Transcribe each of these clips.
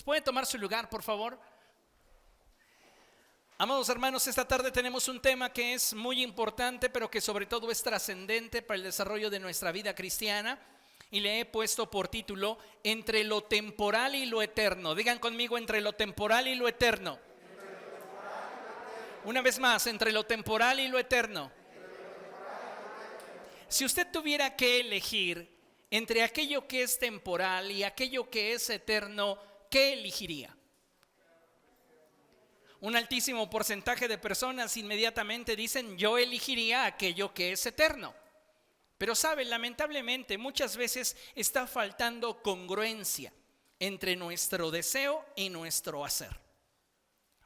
¿Pueden tomar su lugar, por favor? Amados hermanos, esta tarde tenemos un tema que es muy importante, pero que sobre todo es trascendente para el desarrollo de nuestra vida cristiana. Y le he puesto por título, entre lo temporal y lo eterno. Digan conmigo, entre lo temporal y lo eterno. Una vez más, entre lo temporal y lo eterno. Si usted tuviera que elegir entre aquello que es temporal y aquello que es eterno, ¿qué elegiría? Un altísimo porcentaje de personas inmediatamente dicen, yo elegiría aquello que es eterno. Pero saben, lamentablemente muchas veces está faltando congruencia entre nuestro deseo y nuestro hacer.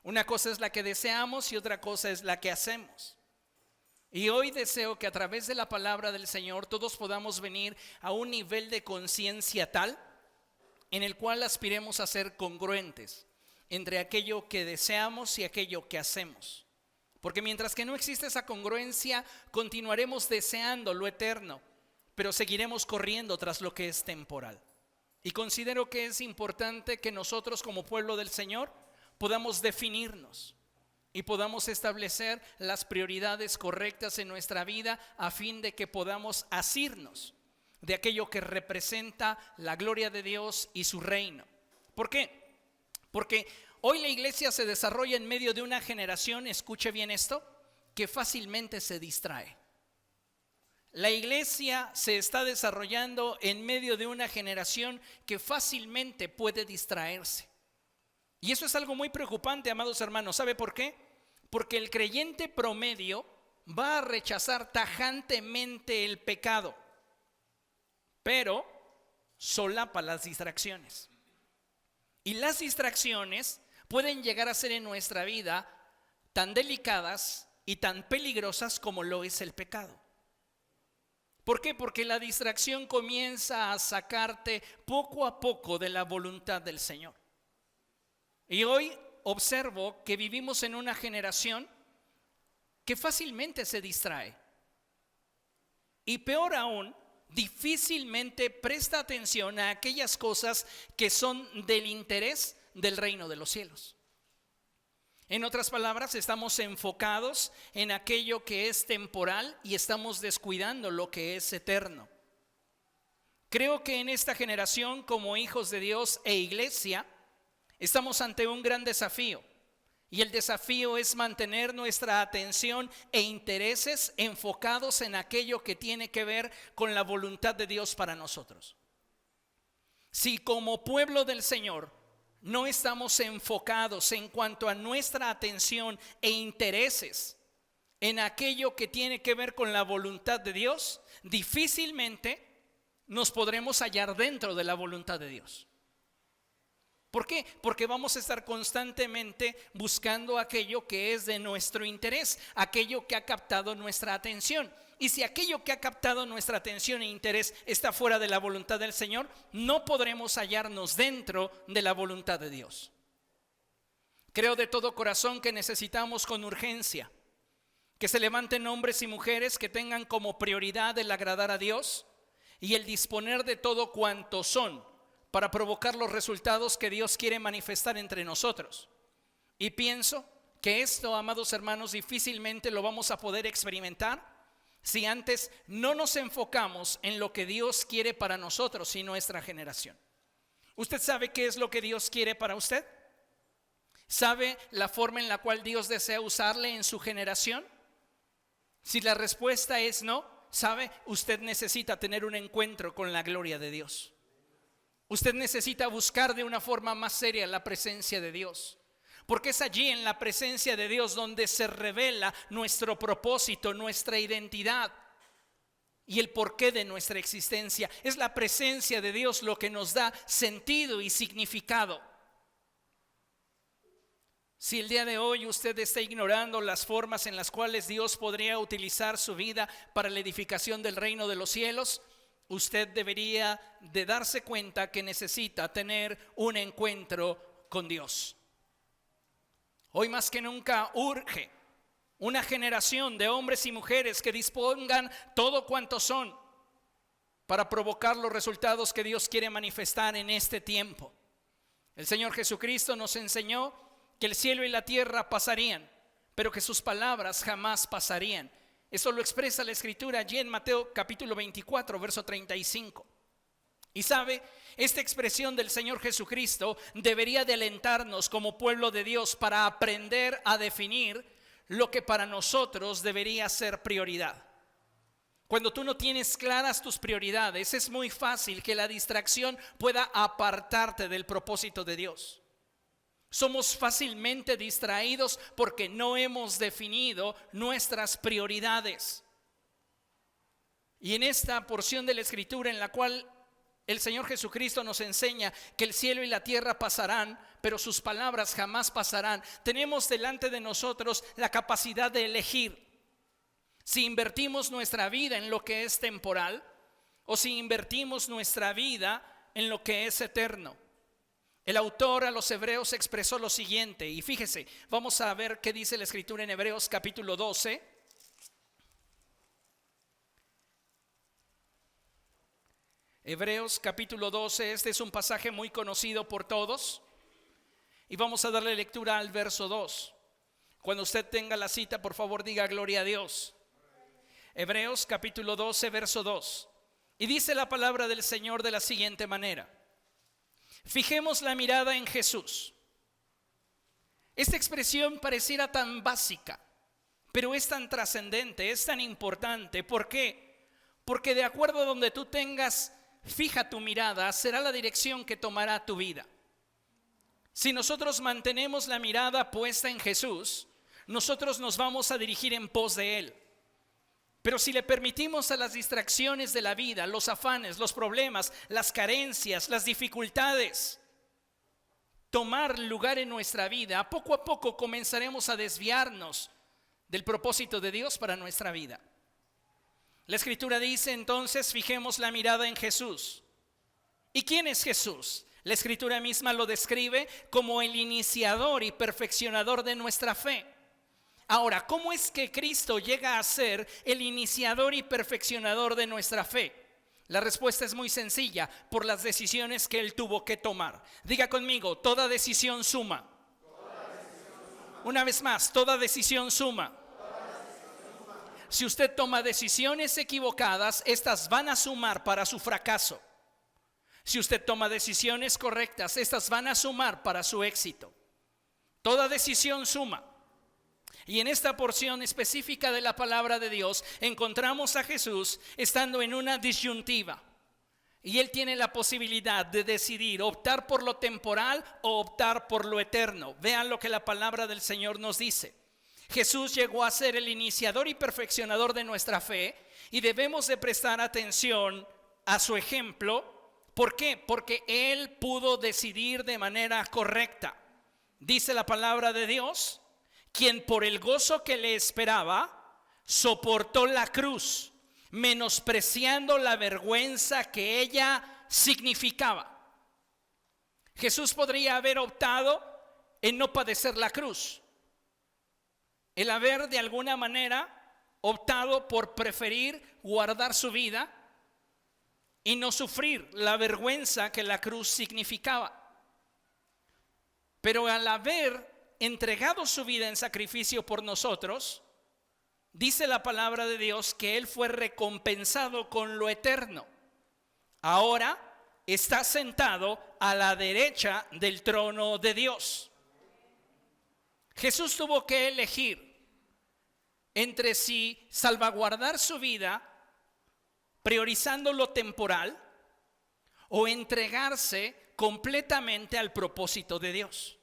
Una cosa es la que deseamos y otra cosa es la que hacemos. Y hoy deseo que a través de la palabra del Señor todos podamos venir a un nivel de conciencia tal en el cual aspiremos a ser congruentes entre aquello que deseamos y aquello que hacemos. Porque mientras que no existe esa congruencia, continuaremos deseando lo eterno, pero seguiremos corriendo tras lo que es temporal. Y considero que es importante que nosotros como pueblo del Señor podamos definirnos y podamos establecer las prioridades correctas en nuestra vida a fin de que podamos asirnos de aquello que representa la gloria de Dios y su reino. ¿Por qué? Porque hoy la iglesia se desarrolla en medio de una generación, escuche bien esto, que fácilmente se distrae. La iglesia se está desarrollando en medio de una generación que fácilmente puede distraerse. Y eso es algo muy preocupante, amados hermanos. ¿Sabe por qué? Porque el creyente promedio va a rechazar tajantemente el pecado, pero solapa las distracciones. Y las distracciones pueden llegar a ser en nuestra vida tan delicadas y tan peligrosas como lo es el pecado. ¿Por qué? Porque la distracción comienza a sacarte poco a poco de la voluntad del Señor. Y hoy observo que vivimos en una generación que fácilmente se distrae. Y peor aún, difícilmente presta atención a aquellas cosas que son del interés del reino de los cielos. En otras palabras, estamos enfocados en aquello que es temporal y estamos descuidando lo que es eterno. Creo que en esta generación, como hijos de Dios e iglesia, estamos ante un gran desafío. Y el desafío es mantener nuestra atención e intereses enfocados en aquello que tiene que ver con la voluntad de Dios para nosotros. Si como pueblo del Señor no estamos enfocados en cuanto a nuestra atención e intereses en aquello que tiene que ver con la voluntad de Dios, difícilmente nos podremos hallar dentro de la voluntad de Dios. ¿Por qué? Porque vamos a estar constantemente buscando aquello que es de nuestro interés, aquello que ha captado nuestra atención. Y si aquello que ha captado nuestra atención e interés está fuera de la voluntad del Señor, no podremos hallarnos dentro de la voluntad de Dios. Creo de todo corazón que necesitamos con urgencia que se levanten hombres y mujeres que tengan como prioridad el agradar a Dios y el disponer de todo cuanto son para provocar los resultados que Dios quiere manifestar entre nosotros. Y pienso que esto, amados hermanos, difícilmente lo vamos a poder experimentar si antes no nos enfocamos en lo que Dios quiere para nosotros y nuestra generación. ¿Usted sabe qué es lo que Dios quiere para usted? ¿Sabe la forma en la cual Dios desea usarle en su generación? Si la respuesta es no, ¿sabe? Usted necesita tener un encuentro con la gloria de Dios. Usted necesita buscar de una forma más seria la presencia de Dios, porque es allí en la presencia de Dios donde se revela nuestro propósito, nuestra identidad y el porqué de nuestra existencia. Es la presencia de Dios lo que nos da sentido y significado. Si el día de hoy usted está ignorando las formas en las cuales Dios podría utilizar su vida para la edificación del reino de los cielos, usted debería de darse cuenta que necesita tener un encuentro con Dios. Hoy más que nunca urge una generación de hombres y mujeres que dispongan todo cuanto son para provocar los resultados que Dios quiere manifestar en este tiempo. El Señor Jesucristo nos enseñó que el cielo y la tierra pasarían, pero que sus palabras jamás pasarían. Eso lo expresa la Escritura allí en Mateo capítulo 24, verso 35. Y sabe, esta expresión del Señor Jesucristo debería de alentarnos como pueblo de Dios para aprender a definir lo que para nosotros debería ser prioridad. Cuando tú no tienes claras tus prioridades, es muy fácil que la distracción pueda apartarte del propósito de Dios. Somos fácilmente distraídos porque no hemos definido nuestras prioridades. Y en esta porción de la Escritura en la cual el Señor Jesucristo nos enseña que el cielo y la tierra pasarán, pero sus palabras jamás pasarán, tenemos delante de nosotros la capacidad de elegir si invertimos nuestra vida en lo que es temporal o si invertimos nuestra vida en lo que es eterno. El autor a los Hebreos expresó lo siguiente, y fíjese, vamos a ver qué dice la Escritura en Hebreos capítulo 12. Hebreos capítulo 12, este es un pasaje muy conocido por todos, y vamos a darle lectura al verso 2. Cuando usted tenga la cita, por favor diga gloria a Dios. Hebreos capítulo 12, verso 2. Y dice la palabra del Señor de la siguiente manera: fijemos la mirada en Jesús. Esta expresión pareciera tan básica, pero es tan trascendente, es tan importante. ¿Por qué? Porque de acuerdo a donde tú tengas fija tu mirada, será la dirección que tomará tu vida. Si nosotros mantenemos la mirada puesta en Jesús, nosotros nos vamos a dirigir en pos de Él. Pero si le permitimos a las distracciones de la vida, los afanes, los problemas, las carencias, las dificultades, tomar lugar en nuestra vida, poco a poco comenzaremos a desviarnos del propósito de Dios para nuestra vida. La Escritura dice entonces, fijemos la mirada en Jesús. ¿Y quién es Jesús? La Escritura misma lo describe como el iniciador y perfeccionador de nuestra fe. Ahora, ¿cómo es que Cristo llega a ser el iniciador y perfeccionador de nuestra fe? La respuesta es muy sencilla, por las decisiones que Él tuvo que tomar. Diga conmigo, toda decisión suma. Una vez más, toda decisión suma. Si usted toma decisiones equivocadas, estas van a sumar para su fracaso. Si usted toma decisiones correctas, estas van a sumar para su éxito. Toda decisión suma. Y en esta porción específica de la palabra de Dios encontramos a Jesús estando en una disyuntiva. Y Él tiene la posibilidad de decidir optar por lo temporal o optar por lo eterno. Vean lo que la palabra del Señor nos dice. Jesús llegó a ser el iniciador y perfeccionador de nuestra fe y debemos de prestar atención a su ejemplo. ¿Por qué? Porque Él pudo decidir de manera correcta. Dice la palabra de Dios, quien por el gozo que le esperaba soportó la cruz, menospreciando la vergüenza que ella significaba. Jesús podría haber optado en no padecer la cruz. El haber de alguna manera optado por preferir guardar su vida y no sufrir la vergüenza que la cruz significaba. Pero al haber entregado su vida en sacrificio por nosotros, dice la palabra de Dios que Él fue recompensado con lo eterno. Ahora está sentado a la derecha del trono de Dios. Jesús tuvo que elegir entre si salvaguardar su vida priorizando lo temporal o entregarse completamente al propósito de Dios.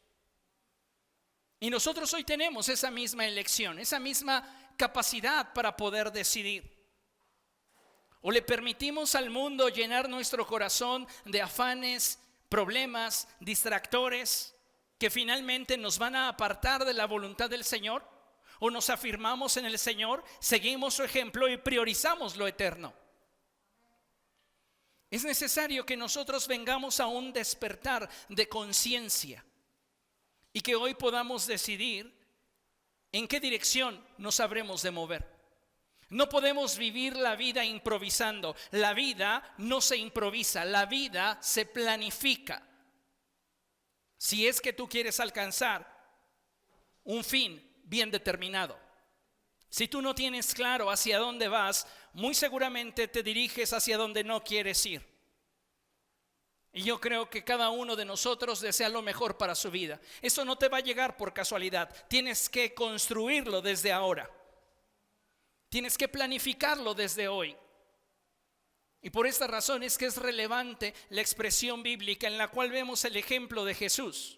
Y nosotros hoy tenemos esa misma elección, esa misma capacidad para poder decidir. O le permitimos al mundo llenar nuestro corazón de afanes, problemas, distractores que finalmente nos van a apartar de la voluntad del Señor. O nos afirmamos en el Señor, seguimos su ejemplo y priorizamos lo eterno. Es necesario que nosotros vengamos a un despertar de conciencia y que hoy podamos decidir en qué dirección nos habremos de mover. No podemos vivir la vida improvisando. La vida no se improvisa, la vida se planifica. si es que tú quieres alcanzar un fin bien determinado. Si tú no tienes claro hacia dónde vas, muy seguramente te diriges hacia donde no quieres ir. Y yo creo que cada uno de nosotros desea lo mejor para su vida. Eso no te va a llegar por casualidad. Tienes que construirlo desde ahora. Tienes que planificarlo desde hoy. Y por esta razón es que es relevante la expresión bíblica en la cual vemos el ejemplo de Jesús,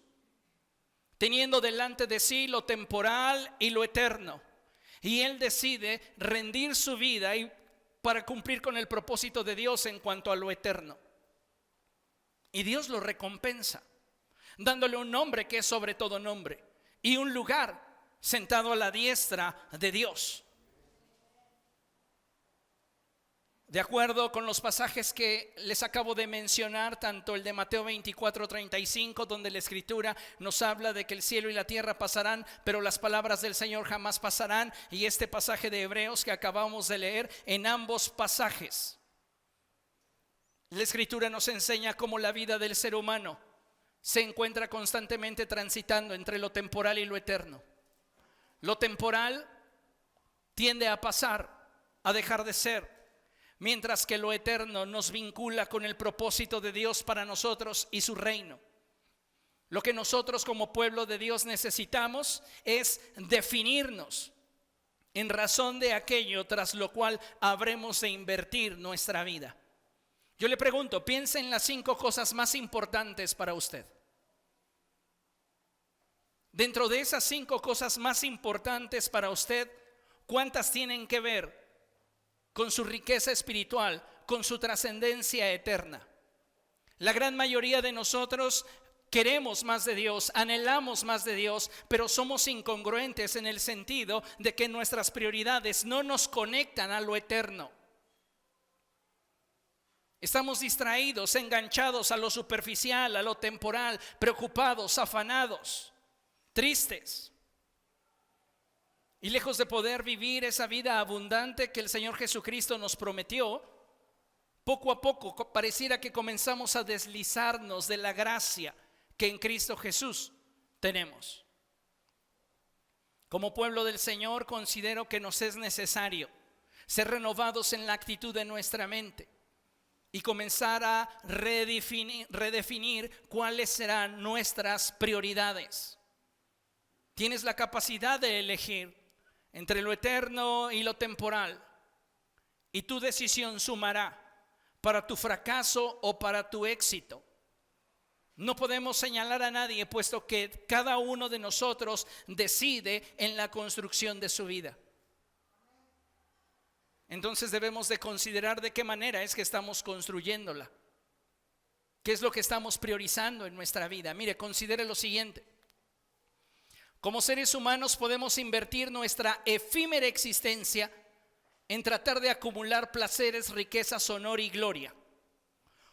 teniendo delante de sí lo temporal y lo eterno. Y Él decide rendir su vida para cumplir con el propósito de Dios en cuanto a lo eterno. Y Dios lo recompensa, dándole un nombre que es sobre todo nombre, y un lugar sentado a la diestra de Dios. De acuerdo con los pasajes que les acabo de mencionar, tanto el de Mateo 24:35, donde la Escritura nos habla de que el cielo y la tierra pasarán, pero las palabras del Señor jamás pasarán, y este pasaje de Hebreos que acabamos de leer, en ambos pasajes la Escritura nos enseña cómo la vida del ser humano se encuentra constantemente transitando entre lo temporal y lo eterno. Lo temporal tiende a pasar, a dejar de ser, mientras que lo eterno nos vincula con el propósito de Dios para nosotros y su reino. Lo que nosotros como pueblo de Dios necesitamos es definirnos en razón de aquello tras lo cual habremos de invertir nuestra vida. Yo le pregunto, piensa en las 5 cosas más importantes para usted. Dentro de esas 5 cosas más importantes para usted, ¿cuántas tienen que ver con su riqueza espiritual, con su trascendencia eterna? La gran mayoría de nosotros queremos más de Dios, anhelamos más de Dios, pero somos incongruentes en el sentido de que nuestras prioridades no nos conectan a lo eterno. Estamos distraídos, enganchados a lo superficial, a lo temporal, preocupados, afanados, tristes. Y lejos de poder vivir esa vida abundante que el Señor Jesucristo nos prometió, poco a poco pareciera que comenzamos a deslizarnos de la gracia que en Cristo Jesús tenemos. Como pueblo del Señor, considero que nos es necesario ser renovados en la actitud de nuestra mente y comenzar a redefinir cuáles serán nuestras prioridades. Tienes la capacidad de elegir entre lo eterno y lo temporal, y tu decisión sumará para tu fracaso o para tu éxito. No podemos señalar a nadie, puesto que cada uno de nosotros decide en la construcción de su vida. Entonces debemos de considerar de qué manera es que estamos construyéndola. ¿Qué es lo que estamos priorizando en nuestra vida? Mire, considere lo siguiente. Como seres humanos podemos invertir nuestra efímera existencia en tratar de acumular placeres, riquezas, honor y gloria.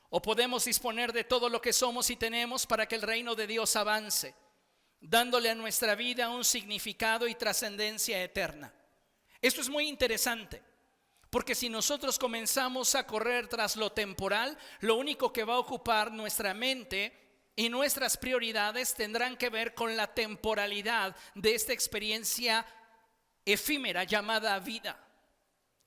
O podemos disponer de todo lo que somos y tenemos para que el reino de Dios avance, dándole a nuestra vida un significado y trascendencia eterna. Esto es muy interesante, porque si nosotros comenzamos a correr tras lo temporal, lo único que va a ocupar nuestra mente y nuestras prioridades tendrán que ver con la temporalidad de esta experiencia efímera llamada vida.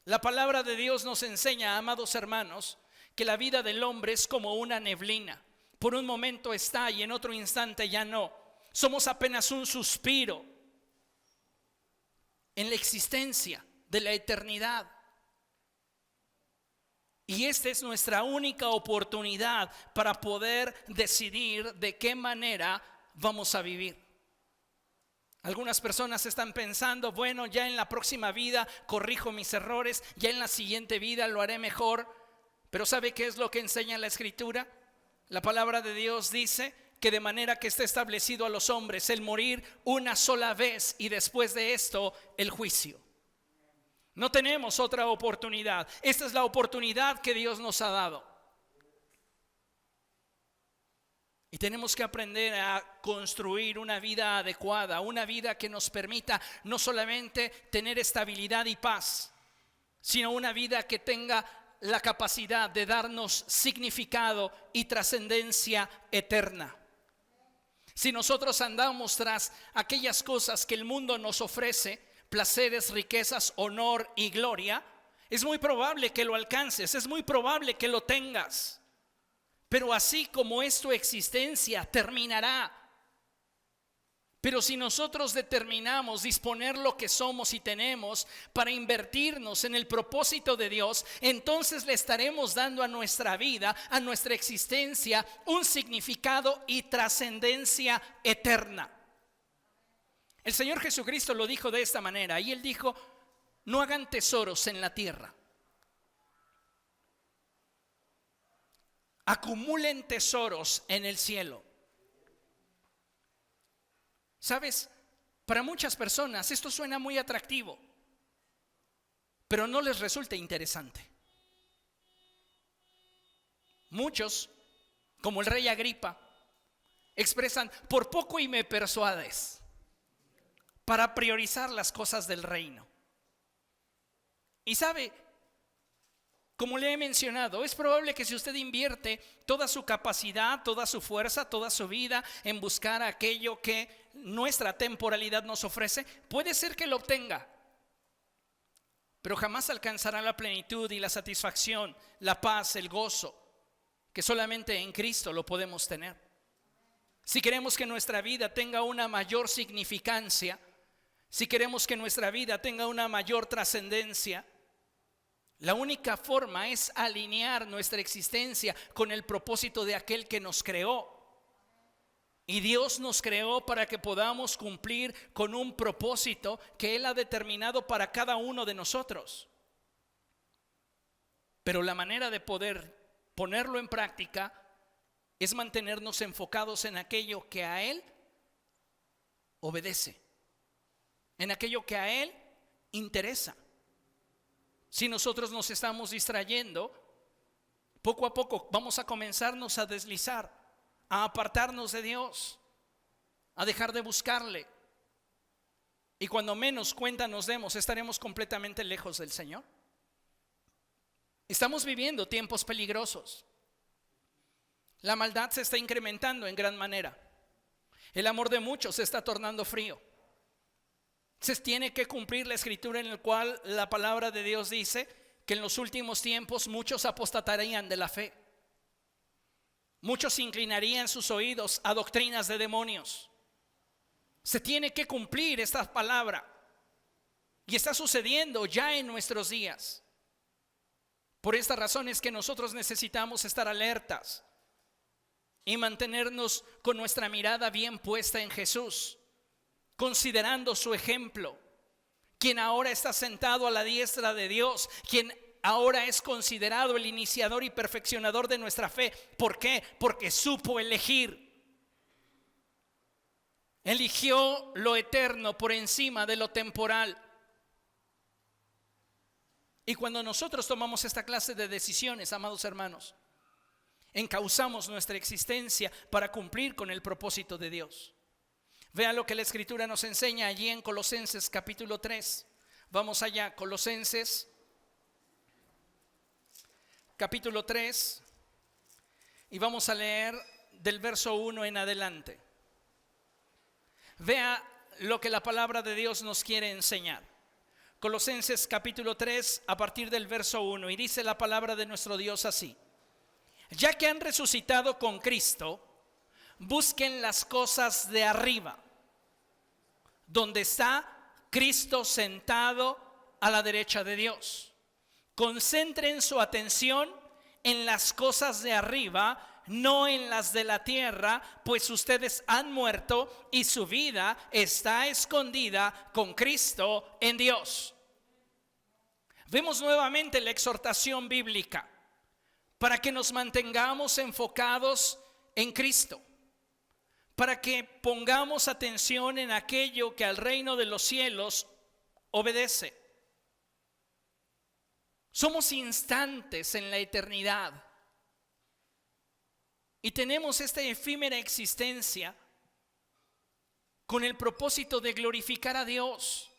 La palabra de Dios nos enseña, amados hermanos, que la vida del hombre es como una neblina. Por un momento está y en otro instante ya no. Somos apenas un suspiro en la existencia de la eternidad. Y esta es nuestra única oportunidad para poder decidir de qué manera vamos a vivir. Algunas personas están pensando, bueno, ya en la próxima vida corrijo mis errores, ya en la siguiente vida lo haré mejor. Pero ¿sabe qué es lo que enseña la Escritura? La palabra de Dios dice que de manera que está establecido a los hombres el morir una sola vez y después de esto el juicio. No tenemos otra oportunidad. Esta es la oportunidad que Dios nos ha dado. Y tenemos que aprender a construir una vida adecuada, una vida que nos permita no solamente tener estabilidad y paz, sino una vida que tenga la capacidad de darnos significado y trascendencia eterna. Si nosotros andamos tras aquellas cosas que el mundo nos ofrece, placeres, riquezas, honor y gloria, es muy probable que lo alcances, es muy probable que lo tengas. Pero así como es tu existencia, terminará. Pero si nosotros determinamos disponer lo que somos y tenemos para invertirnos en el propósito de Dios, entonces le estaremos dando a nuestra vida, a nuestra existencia, un significado y trascendencia eterna. El Señor Jesucristo lo dijo de esta manera, y Él dijo: no hagan tesoros en la tierra, acumulen tesoros en el cielo. ¿Sabes? Para muchas personas esto suena muy atractivo, pero no les resulta interesante. Muchos, como el rey Agripa, expresan: por poco y me persuades, para priorizar las cosas del reino. Y sabe, como le he mencionado, es probable que si usted invierte toda su capacidad, toda su fuerza, toda su vida en buscar aquello que nuestra temporalidad nos ofrece, puede ser que lo obtenga, pero jamás alcanzará la plenitud y la satisfacción, la paz, el gozo, que solamente en Cristo lo podemos tener. Si queremos que nuestra vida tenga una mayor significancia, si queremos que nuestra vida tenga una mayor trascendencia, la única forma es alinear nuestra existencia con el propósito de aquel que nos creó. Y Dios nos creó para que podamos cumplir con un propósito que Él ha determinado para cada uno de nosotros. Pero la manera de poder ponerlo en práctica es mantenernos enfocados en aquello que a Él obedece, en aquello que a Él interesa. Si nosotros nos estamos distrayendo, poco a poco vamos a comenzarnos a deslizar, a apartarnos de Dios, a dejar de buscarle. Y cuando menos cuenta nos demos, estaremos completamente lejos del Señor. Estamos viviendo tiempos peligrosos. La maldad se está incrementando en gran manera. El amor de muchos se está tornando frío. Se tiene que cumplir la escritura en la cual la palabra de Dios dice que en los últimos tiempos muchos apostatarían de la fe. Muchos inclinarían sus oídos a doctrinas de demonios. Se tiene que cumplir esta palabra y está sucediendo ya en nuestros días. Por esta razón es que nosotros necesitamos estar alertas y mantenernos con nuestra mirada bien puesta en Jesús, considerando su ejemplo, quien ahora está sentado a la diestra de Dios, quien ahora es considerado el iniciador y perfeccionador de nuestra fe. ¿Por qué? Porque supo elegir. Eligió lo eterno por encima de lo temporal. Y cuando nosotros tomamos esta clase de decisiones, amados hermanos, encauzamos nuestra existencia para cumplir con el propósito de Dios. Vea lo que la escritura nos enseña allí en Colosenses capítulo 3. Vamos allá, Colosenses capítulo 3, y vamos a leer del verso 1 en adelante. Vea lo que la palabra de Dios nos quiere enseñar. Colosenses capítulo 3 a partir del verso 1, y dice la palabra de nuestro Dios así: ya que han resucitado con Cristo, busquen las cosas de arriba, donde está Cristo sentado a la derecha de Dios. Concentren su atención en las cosas de arriba, no en las de la tierra, pues ustedes han muerto y su vida está escondida con Cristo en Dios. Vemos nuevamente la exhortación bíblica para que nos mantengamos enfocados en Cristo, para que pongamos atención en aquello que al reino de los cielos obedece. Somos instantes en la eternidad y tenemos esta efímera existencia con el propósito de glorificar a Dios.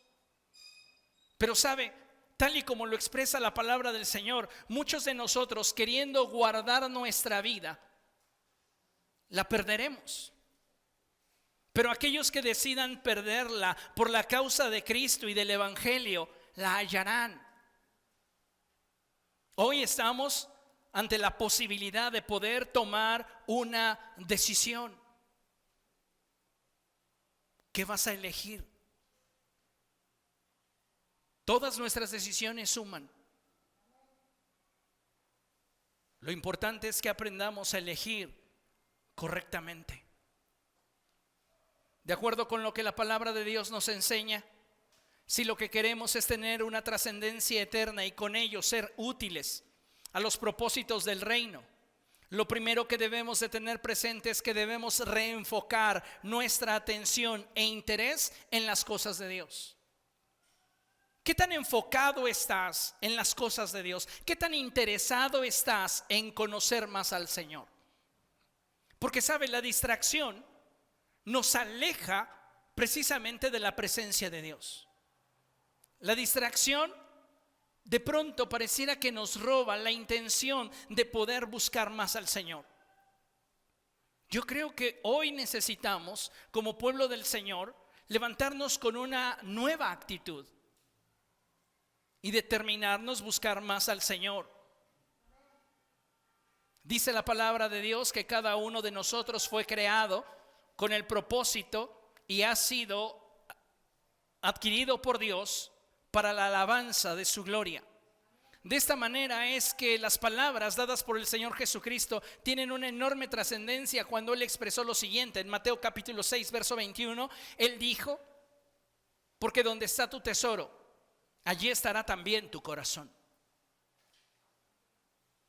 Pero sabe, tal y como lo expresa la palabra del Señor, muchos de nosotros, queriendo guardar nuestra vida, la perderemos. Pero aquellos que decidan perderla por la causa de Cristo y del Evangelio, la hallarán. Hoy estamos ante la posibilidad de poder tomar una decisión. ¿Qué vas a elegir? Todas nuestras decisiones suman. Lo importante es que aprendamos a elegir correctamente. De acuerdo con lo que la palabra de Dios nos enseña, si lo que queremos es tener una trascendencia eterna y con ello ser útiles a los propósitos del reino, lo primero que debemos de tener presente es que debemos reenfocar nuestra atención e interés en las cosas de Dios. ¿Qué tan enfocado estás en las cosas de Dios? ¿Qué tan interesado estás en conocer más al Señor? Porque sabe, la distracción nos aleja precisamente de la presencia de Dios. La distracción de pronto pareciera que nos roba la intención de poder buscar más al Señor. Yo creo que hoy necesitamos, como pueblo del Señor, levantarnos con una nueva actitud y determinarnos buscar más al Señor. Dice la palabra de Dios que cada uno de nosotros fue creado con el propósito y ha sido adquirido por Dios para la alabanza de su gloria. De esta manera es que las palabras dadas por el Señor Jesucristo tienen una enorme trascendencia cuando Él expresó lo siguiente. En Mateo capítulo 6, verso 21, Él dijo: porque donde está tu tesoro, allí estará también tu corazón.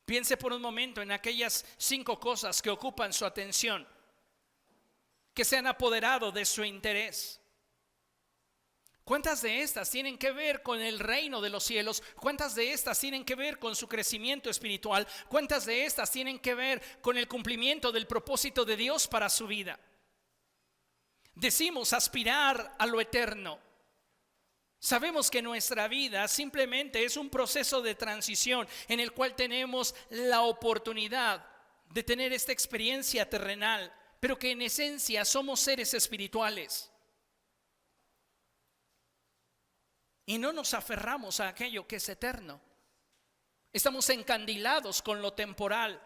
Piense por un momento en aquellas 5 cosas que ocupan su atención, que se han apoderado de su interés. ¿Cuántas de estas tienen que ver con el reino de los cielos? ¿Cuántas de estas tienen que ver con su crecimiento espiritual? ¿Cuántas de estas tienen que ver con el cumplimiento del propósito de Dios para su vida? Decimos aspirar a lo eterno. Sabemos que nuestra vida simplemente es un proceso de transición en el cual tenemos la oportunidad de tener esta experiencia terrenal, pero que en esencia somos seres espirituales. Y no nos aferramos a aquello que es eterno. Estamos encandilados con lo temporal.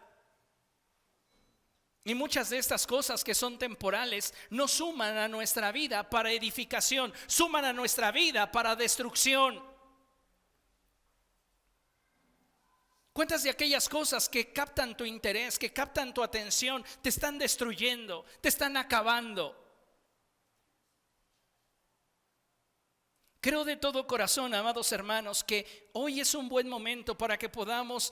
Y muchas de estas cosas que son temporales no suman a nuestra vida para edificación, suman a nuestra vida para destrucción. ¿Cuántas de aquellas cosas que captan tu interés, que captan tu atención, te están destruyendo, te están acabando? Creo de todo corazón, amados hermanos, que hoy es un buen momento para que podamos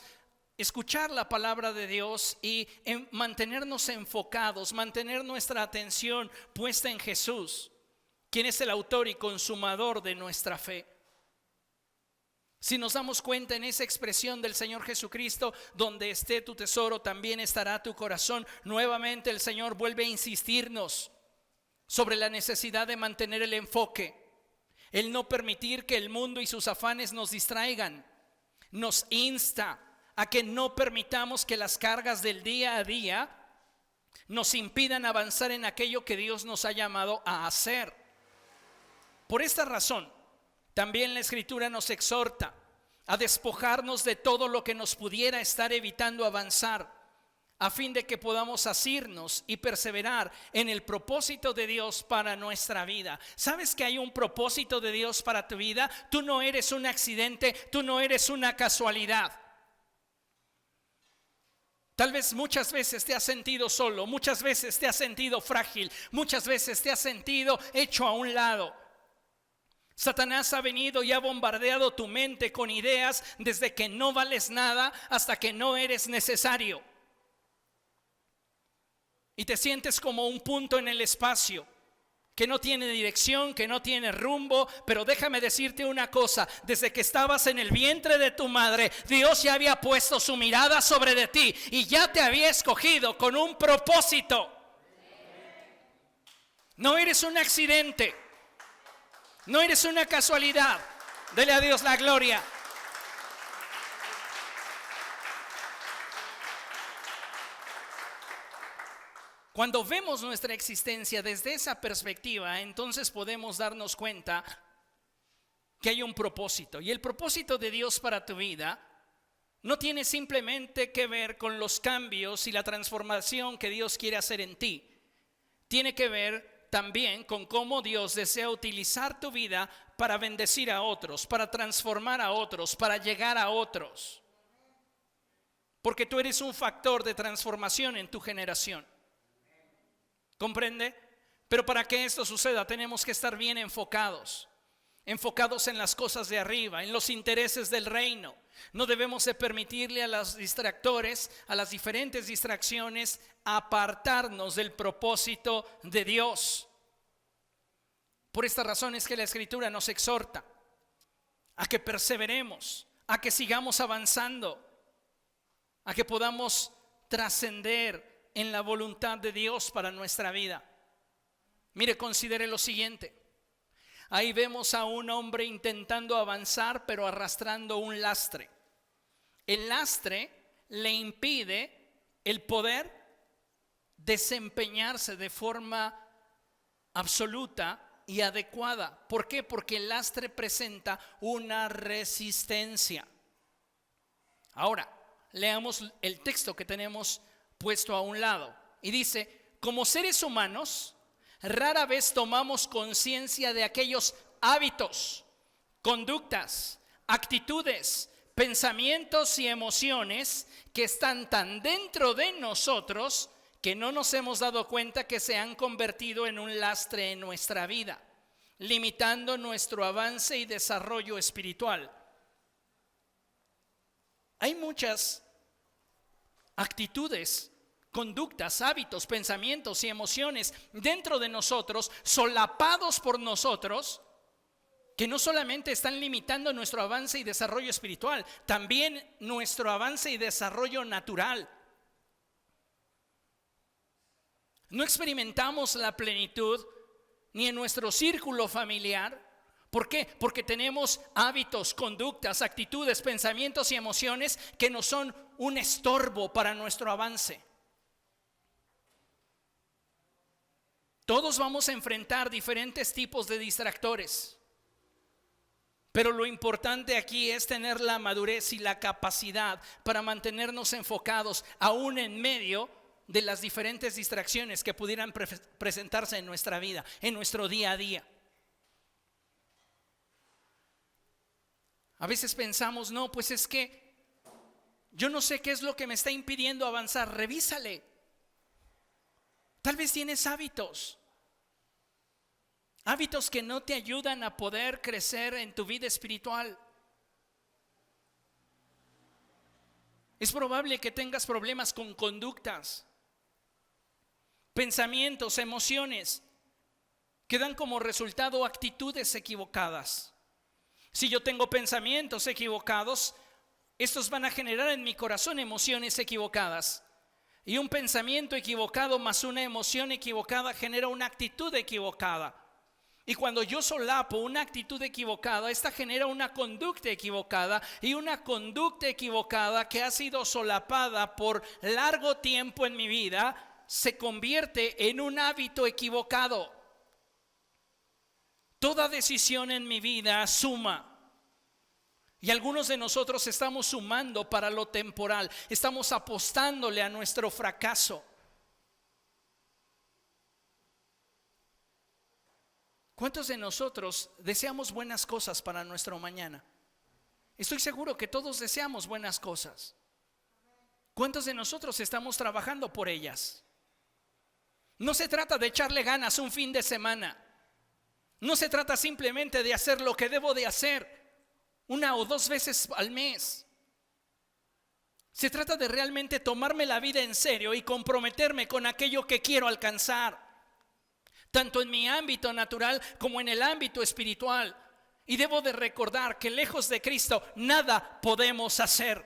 escuchar la palabra de Dios y mantenernos enfocados, mantener nuestra atención puesta en Jesús, quien es el autor y consumador de nuestra fe. Si nos damos cuenta en esa expresión del Señor Jesucristo, donde esté tu tesoro, también estará tu corazón. Nuevamente el Señor vuelve a insistirnos sobre la necesidad de mantener el enfoque. El no permitir que el mundo y sus afanes nos distraigan. Nos insta a que no permitamos que las cargas del día a día nos impidan avanzar en aquello que Dios nos ha llamado a hacer. Por esta razón, también la Escritura nos exhorta a despojarnos de todo lo que nos pudiera estar evitando avanzar, a fin de que podamos asirnos y perseverar en el propósito de Dios para nuestra vida. ¿Sabes que hay un propósito de Dios para tu vida? Tú no eres un accidente, tú no eres una casualidad. Tal vez muchas veces te has sentido solo, muchas veces te has sentido frágil, muchas veces te has sentido hecho a un lado. Satanás ha venido y ha bombardeado tu mente con ideas desde que no vales nada hasta que no eres necesario. Y te sientes como un punto en el espacio que no tiene dirección, que no tiene rumbo. Pero déjame decirte una cosa: desde que estabas en el vientre de tu madre, Dios ya había puesto su mirada sobre de ti y ya te había escogido con un propósito. No eres un accidente, no eres una casualidad. Dele a Dios la gloria. Cuando vemos nuestra existencia desde esa perspectiva, entonces podemos darnos cuenta que hay un propósito. Y el propósito de Dios para tu vida no tiene simplemente que ver con los cambios y la transformación que Dios quiere hacer en ti. Tiene que ver también con cómo Dios desea utilizar tu vida para bendecir a otros, para transformar a otros, para llegar a otros. Porque tú eres un factor de transformación en tu generación. ¿Comprende? Pero para que esto suceda tenemos que estar bien enfocados en las cosas de arriba, en los intereses del reino. No debemos de permitirle a los distractores, a las diferentes distracciones, apartarnos del propósito de Dios. Por esta razón es que la Escritura nos exhorta a que perseveremos, a que sigamos avanzando, a que podamos trascender en la voluntad de Dios para nuestra vida. Mire, considere lo siguiente. Ahí vemos a un hombre intentando avanzar, pero arrastrando un lastre. El lastre le impide el poder desempeñarse de forma absoluta y adecuada. ¿Por qué? Porque el lastre presenta una resistencia. Ahora, leamos el texto que tenemos puesto a un lado. Y dice, como seres humanos, rara vez tomamos conciencia de aquellos hábitos, conductas, actitudes, pensamientos y emociones que están tan dentro de nosotros que no nos hemos dado cuenta que se han convertido en un lastre en nuestra vida, limitando nuestro avance y desarrollo espiritual. Hay muchas actitudes, conductas, hábitos, pensamientos y emociones dentro de nosotros, solapados por nosotros, que no solamente están limitando nuestro avance y desarrollo espiritual, también nuestro avance y desarrollo natural. No experimentamos la plenitud ni en nuestro círculo familiar. ¿Por qué? Porque tenemos hábitos, conductas, actitudes, pensamientos y emociones que no son un estorbo para nuestro avance. Todos vamos a enfrentar diferentes tipos de distractores, pero lo importante aquí es tener la madurez y la capacidad para mantenernos enfocados aún en medio de las diferentes distracciones que pudieran presentarse en nuestra vida, en nuestro día a día. A veces pensamos, no, pues es que yo no sé qué es lo que me está impidiendo avanzar. Revísale. Tal vez tienes hábitos que no te ayudan a poder crecer en tu vida espiritual. Es probable que tengas problemas con conductas, pensamientos, emociones que dan como resultado actitudes equivocadas. Si yo tengo pensamientos equivocados, estos van a generar en mi corazón emociones equivocadas. Y un pensamiento equivocado más una emoción equivocada genera una actitud equivocada. Y cuando yo solapo una actitud equivocada, esta genera una conducta equivocada. Y una conducta equivocada que ha sido solapada por largo tiempo en mi vida se convierte en un hábito equivocado. Toda decisión en mi vida suma. Y algunos de nosotros estamos sumando para lo temporal. Estamos apostándole a nuestro fracaso. ¿Cuántos de nosotros deseamos buenas cosas para nuestro mañana? Estoy seguro que todos deseamos buenas cosas. ¿Cuántos de nosotros estamos trabajando por ellas? No se trata de echarle ganas un fin de semana. No se trata simplemente de hacer lo que debo de hacer 1 o 2 veces al mes. Se trata de realmente tomarme la vida en serio y comprometerme con aquello que quiero alcanzar, tanto en mi ámbito natural como en el ámbito espiritual. Y debo de recordar que lejos de Cristo nada podemos hacer.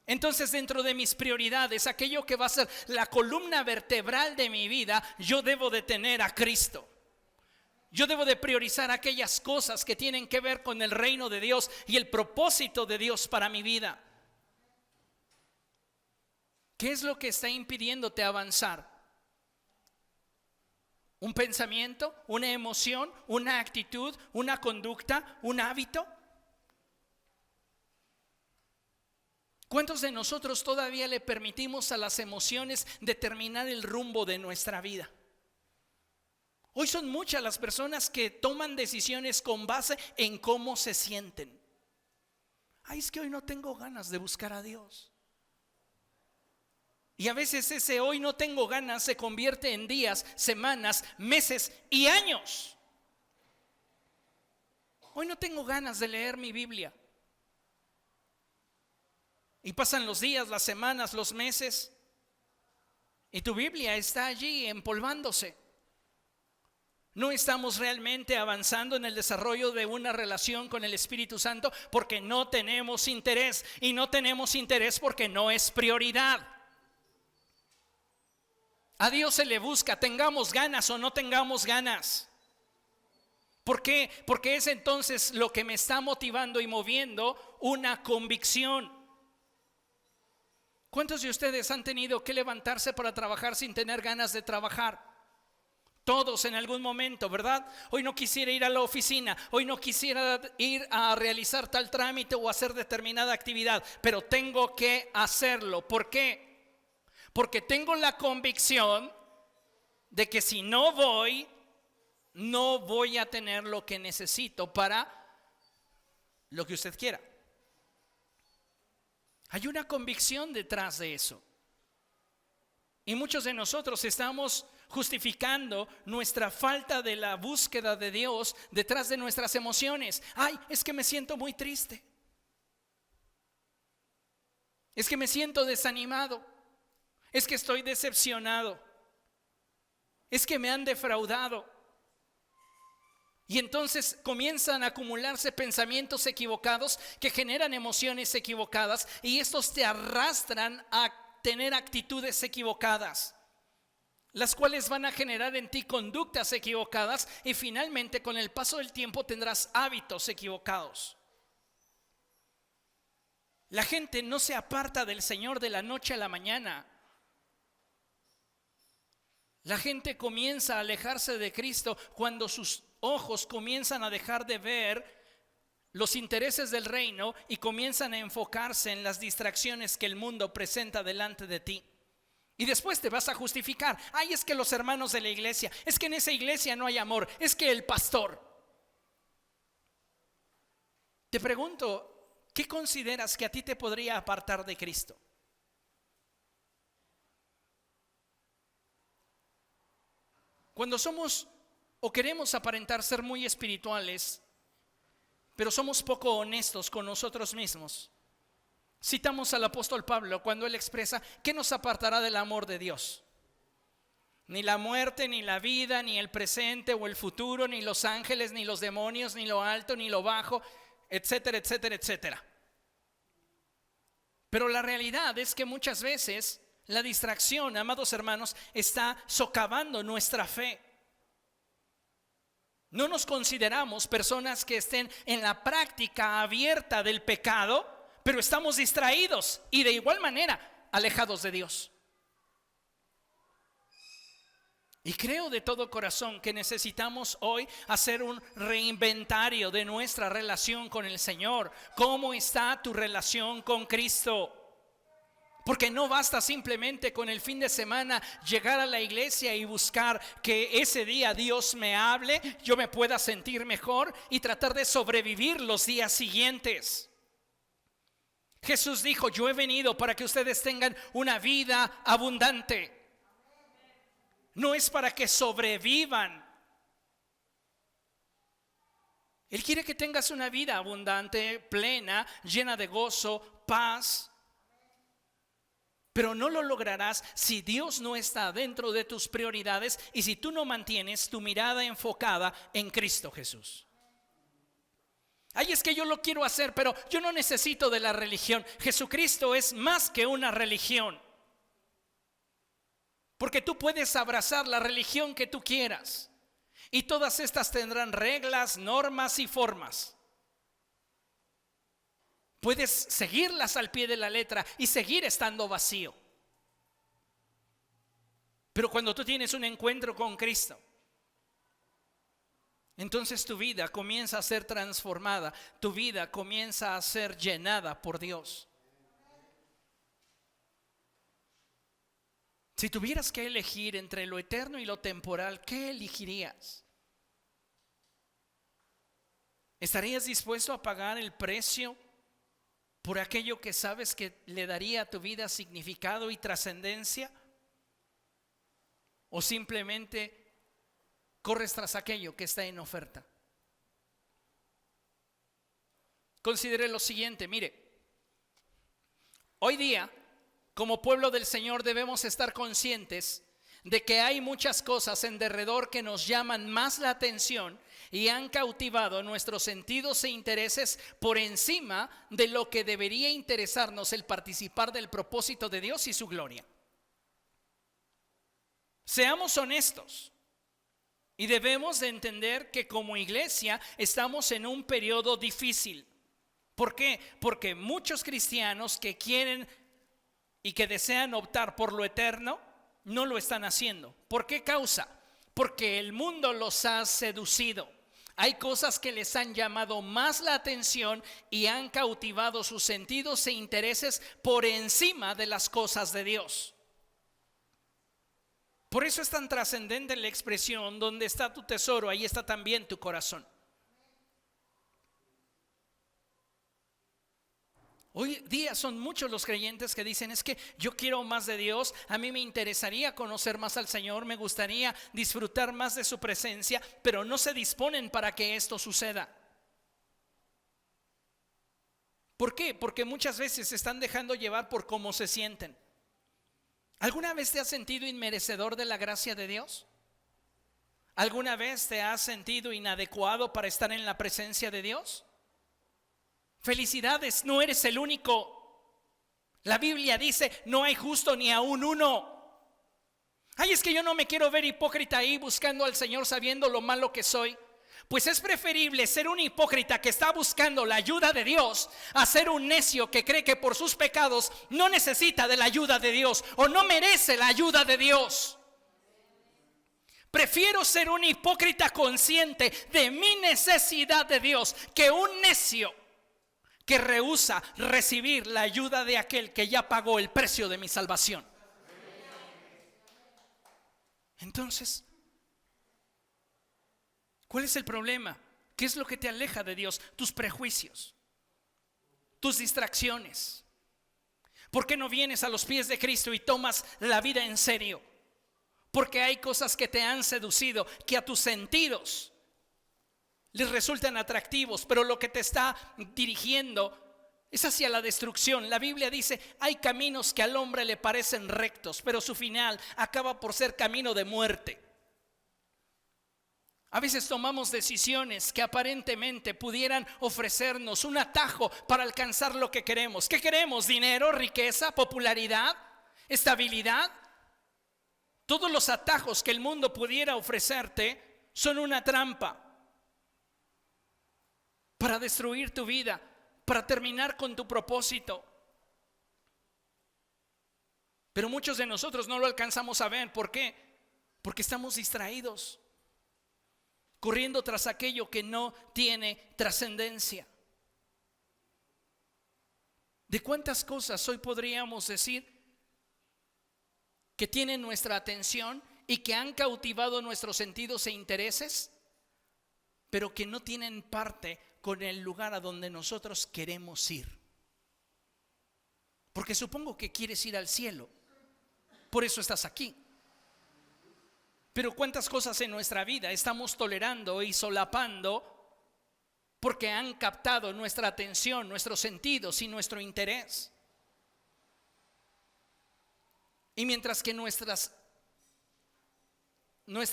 Entonces, dentro de mis prioridades, aquello que va a ser la columna vertebral de mi vida, yo debo de tener a Cristo. Yo debo de priorizar aquellas cosas que tienen que ver con el reino de Dios y el propósito de Dios para mi vida. ¿Qué es lo que está impidiéndote avanzar? ¿Un pensamiento, una emoción, una actitud, una conducta, un hábito? ¿Cuántos de nosotros todavía le permitimos a las emociones determinar el rumbo de nuestra vida? Hoy son muchas las personas que toman decisiones con base en cómo se sienten. Ay, es que hoy no tengo ganas de buscar a Dios. Y a veces ese hoy no tengo ganas se convierte en días, semanas, meses y años. Hoy no tengo ganas de leer mi Biblia. Y pasan los días, las semanas, los meses, y tu Biblia está allí empolvándose. No estamos realmente avanzando en el desarrollo de una relación con el Espíritu Santo porque no tenemos interés. Y no tenemos interés porque no es prioridad. A Dios se le busca, tengamos ganas o no tengamos ganas. ¿Por qué? Porque es entonces lo que me está motivando y moviendo una convicción. ¿Cuántos de ustedes han tenido que levantarse para trabajar sin tener ganas de trabajar? Todos en algún momento, ¿verdad? Hoy no quisiera ir a la oficina, hoy no quisiera ir a realizar tal trámite o hacer determinada actividad, pero tengo que hacerlo. ¿Por qué? Porque tengo la convicción de que si no voy, no voy a tener lo que necesito para lo que usted quiera. Hay una convicción detrás de eso. Y muchos de nosotros estamos justificando nuestra falta de la búsqueda de Dios detrás de nuestras emociones. Ay, es que me siento muy triste. Es que me siento desanimado. Es que estoy decepcionado. Es que me han defraudado. Y entonces comienzan a acumularse pensamientos equivocados que generan emociones equivocadas y estos te arrastran a tener actitudes equivocadas, las cuales van a generar en ti conductas equivocadas y finalmente con el paso del tiempo tendrás hábitos equivocados. La gente no se aparta del Señor de la noche a la mañana. La gente comienza a alejarse de Cristo cuando sus ojos comienzan a dejar de ver los intereses del reino y comienzan a enfocarse en las distracciones que el mundo presenta delante de ti. Y después te vas a justificar. Ay, es que los hermanos de la iglesia, es que en esa iglesia no hay amor, es que el pastor. Te pregunto, ¿qué consideras que a ti te podría apartar de Cristo? Cuando somos o queremos aparentar ser muy espirituales, pero somos poco honestos con nosotros mismos, citamos al apóstol Pablo cuando él expresa: ¿qué nos apartará del amor de Dios? Ni la muerte, ni la vida, ni el presente o el futuro, ni los ángeles, ni los demonios, ni lo alto, ni lo bajo, etcétera, etcétera, etcétera. Pero la realidad es que muchas veces la distracción, amados hermanos, está socavando nuestra fe. No nos consideramos personas que estén en la práctica abierta del pecado, pero estamos distraídos y de igual manera alejados de Dios. Y creo de todo corazón que necesitamos hoy hacer un reinventario de nuestra relación con el Señor. ¿Cómo está tu relación con Cristo? Porque no basta simplemente con el fin de semana llegar a la iglesia y buscar que ese día Dios me hable, yo me pueda sentir mejor y tratar de sobrevivir los días siguientes. Jesús dijo: yo he venido para que ustedes tengan una vida abundante. No es para que sobrevivan. Él quiere que tengas una vida abundante, plena, llena de gozo, paz. Pero no lo lograrás si Dios no está dentro de tus prioridades y si tú no mantienes tu mirada enfocada en Cristo Jesús. Ay, es que yo lo quiero hacer, pero yo no necesito de la religión. Jesucristo es más que una religión. Porque tú puedes abrazar la religión que tú quieras y todas estas tendrán reglas, normas y formas. Puedes seguirlas al pie de la letra y seguir estando vacío. Pero cuando tú tienes un encuentro con Cristo, entonces tu vida comienza a ser transformada, tu vida comienza a ser llenada por Dios. Si tuvieras que elegir entre lo eterno y lo temporal, ¿qué elegirías? ¿Estarías dispuesto a pagar el precio por aquello que sabes que le daría a tu vida significado y trascendencia? ¿O simplemente corres tras aquello que está en oferta? Considere lo siguiente, mire, hoy día, como pueblo del Señor, debemos estar conscientes de que hay muchas cosas en derredor que nos llaman más la atención y han cautivado nuestros sentidos e intereses por encima de lo que debería interesarnos el participar del propósito de Dios y su gloria. Seamos honestos y debemos de entender que como iglesia estamos en un periodo difícil. ¿Por qué? Porque muchos cristianos que quieren y que desean optar por lo eterno no lo están haciendo. ¿Por qué causa? Porque el mundo los ha seducido. Hay cosas que les han llamado más la atención y han cautivado sus sentidos e intereses por encima de las cosas de Dios. Por eso es tan trascendente la expresión: donde está tu tesoro, ahí está también tu corazón. Hoy día son muchos los creyentes que dicen: es que yo quiero más de Dios, a mí me interesaría conocer más al Señor, me gustaría disfrutar más de su presencia, pero no se disponen para que esto suceda. ¿Por qué? Porque muchas veces se están dejando llevar por cómo se sienten. ¿Alguna vez te has sentido inmerecedor de la gracia de Dios? ¿Alguna vez te has sentido inadecuado para estar en la presencia de Dios? Felicidades, no eres el único. La Biblia dice: no hay justo ni aún uno. Ay, es que yo no me quiero ver hipócrita ahí buscando al Señor sabiendo lo malo que soy. Pues es preferible ser un hipócrita que está buscando la ayuda de Dios a ser un necio que cree que por sus pecados no necesita de la ayuda de Dios o no merece la ayuda de Dios. Prefiero ser un hipócrita consciente de mi necesidad de Dios que un necio que rehúsa recibir la ayuda de aquel que ya pagó el precio de mi salvación. Entonces, ¿cuál es el problema? ¿Qué es lo que te aleja de Dios? Tus prejuicios, tus distracciones. ¿Por qué no vienes a los pies de Cristo y tomas la vida en serio? Porque hay cosas que te han seducido, que a tus sentidos les resultan atractivos, pero lo que te está dirigiendo es hacia la destrucción. La Biblia dice: hay caminos que al hombre le parecen rectos, pero su final acaba por ser camino de muerte. A veces tomamos decisiones que aparentemente pudieran ofrecernos un atajo para alcanzar lo que queremos. ¿Qué queremos? ¿Dinero, riqueza, popularidad, estabilidad? Todos los atajos que el mundo pudiera ofrecerte son una trampa para destruir tu vida, para terminar con tu propósito. Pero muchos de nosotros no lo alcanzamos a ver. ¿Por qué? Porque estamos distraídos, corriendo tras aquello que no tiene trascendencia. ¿De cuántas cosas hoy podríamos decir que tienen nuestra atención y que han cautivado nuestros sentidos e intereses, pero que no tienen parte con el lugar a donde nosotros queremos ir? Porque supongo que quieres ir al cielo, por eso estás aquí. Pero cuántas cosas en nuestra vida estamos tolerando y solapando porque han captado nuestra atención, nuestros sentidos y nuestro interés. Y mientras que nuestra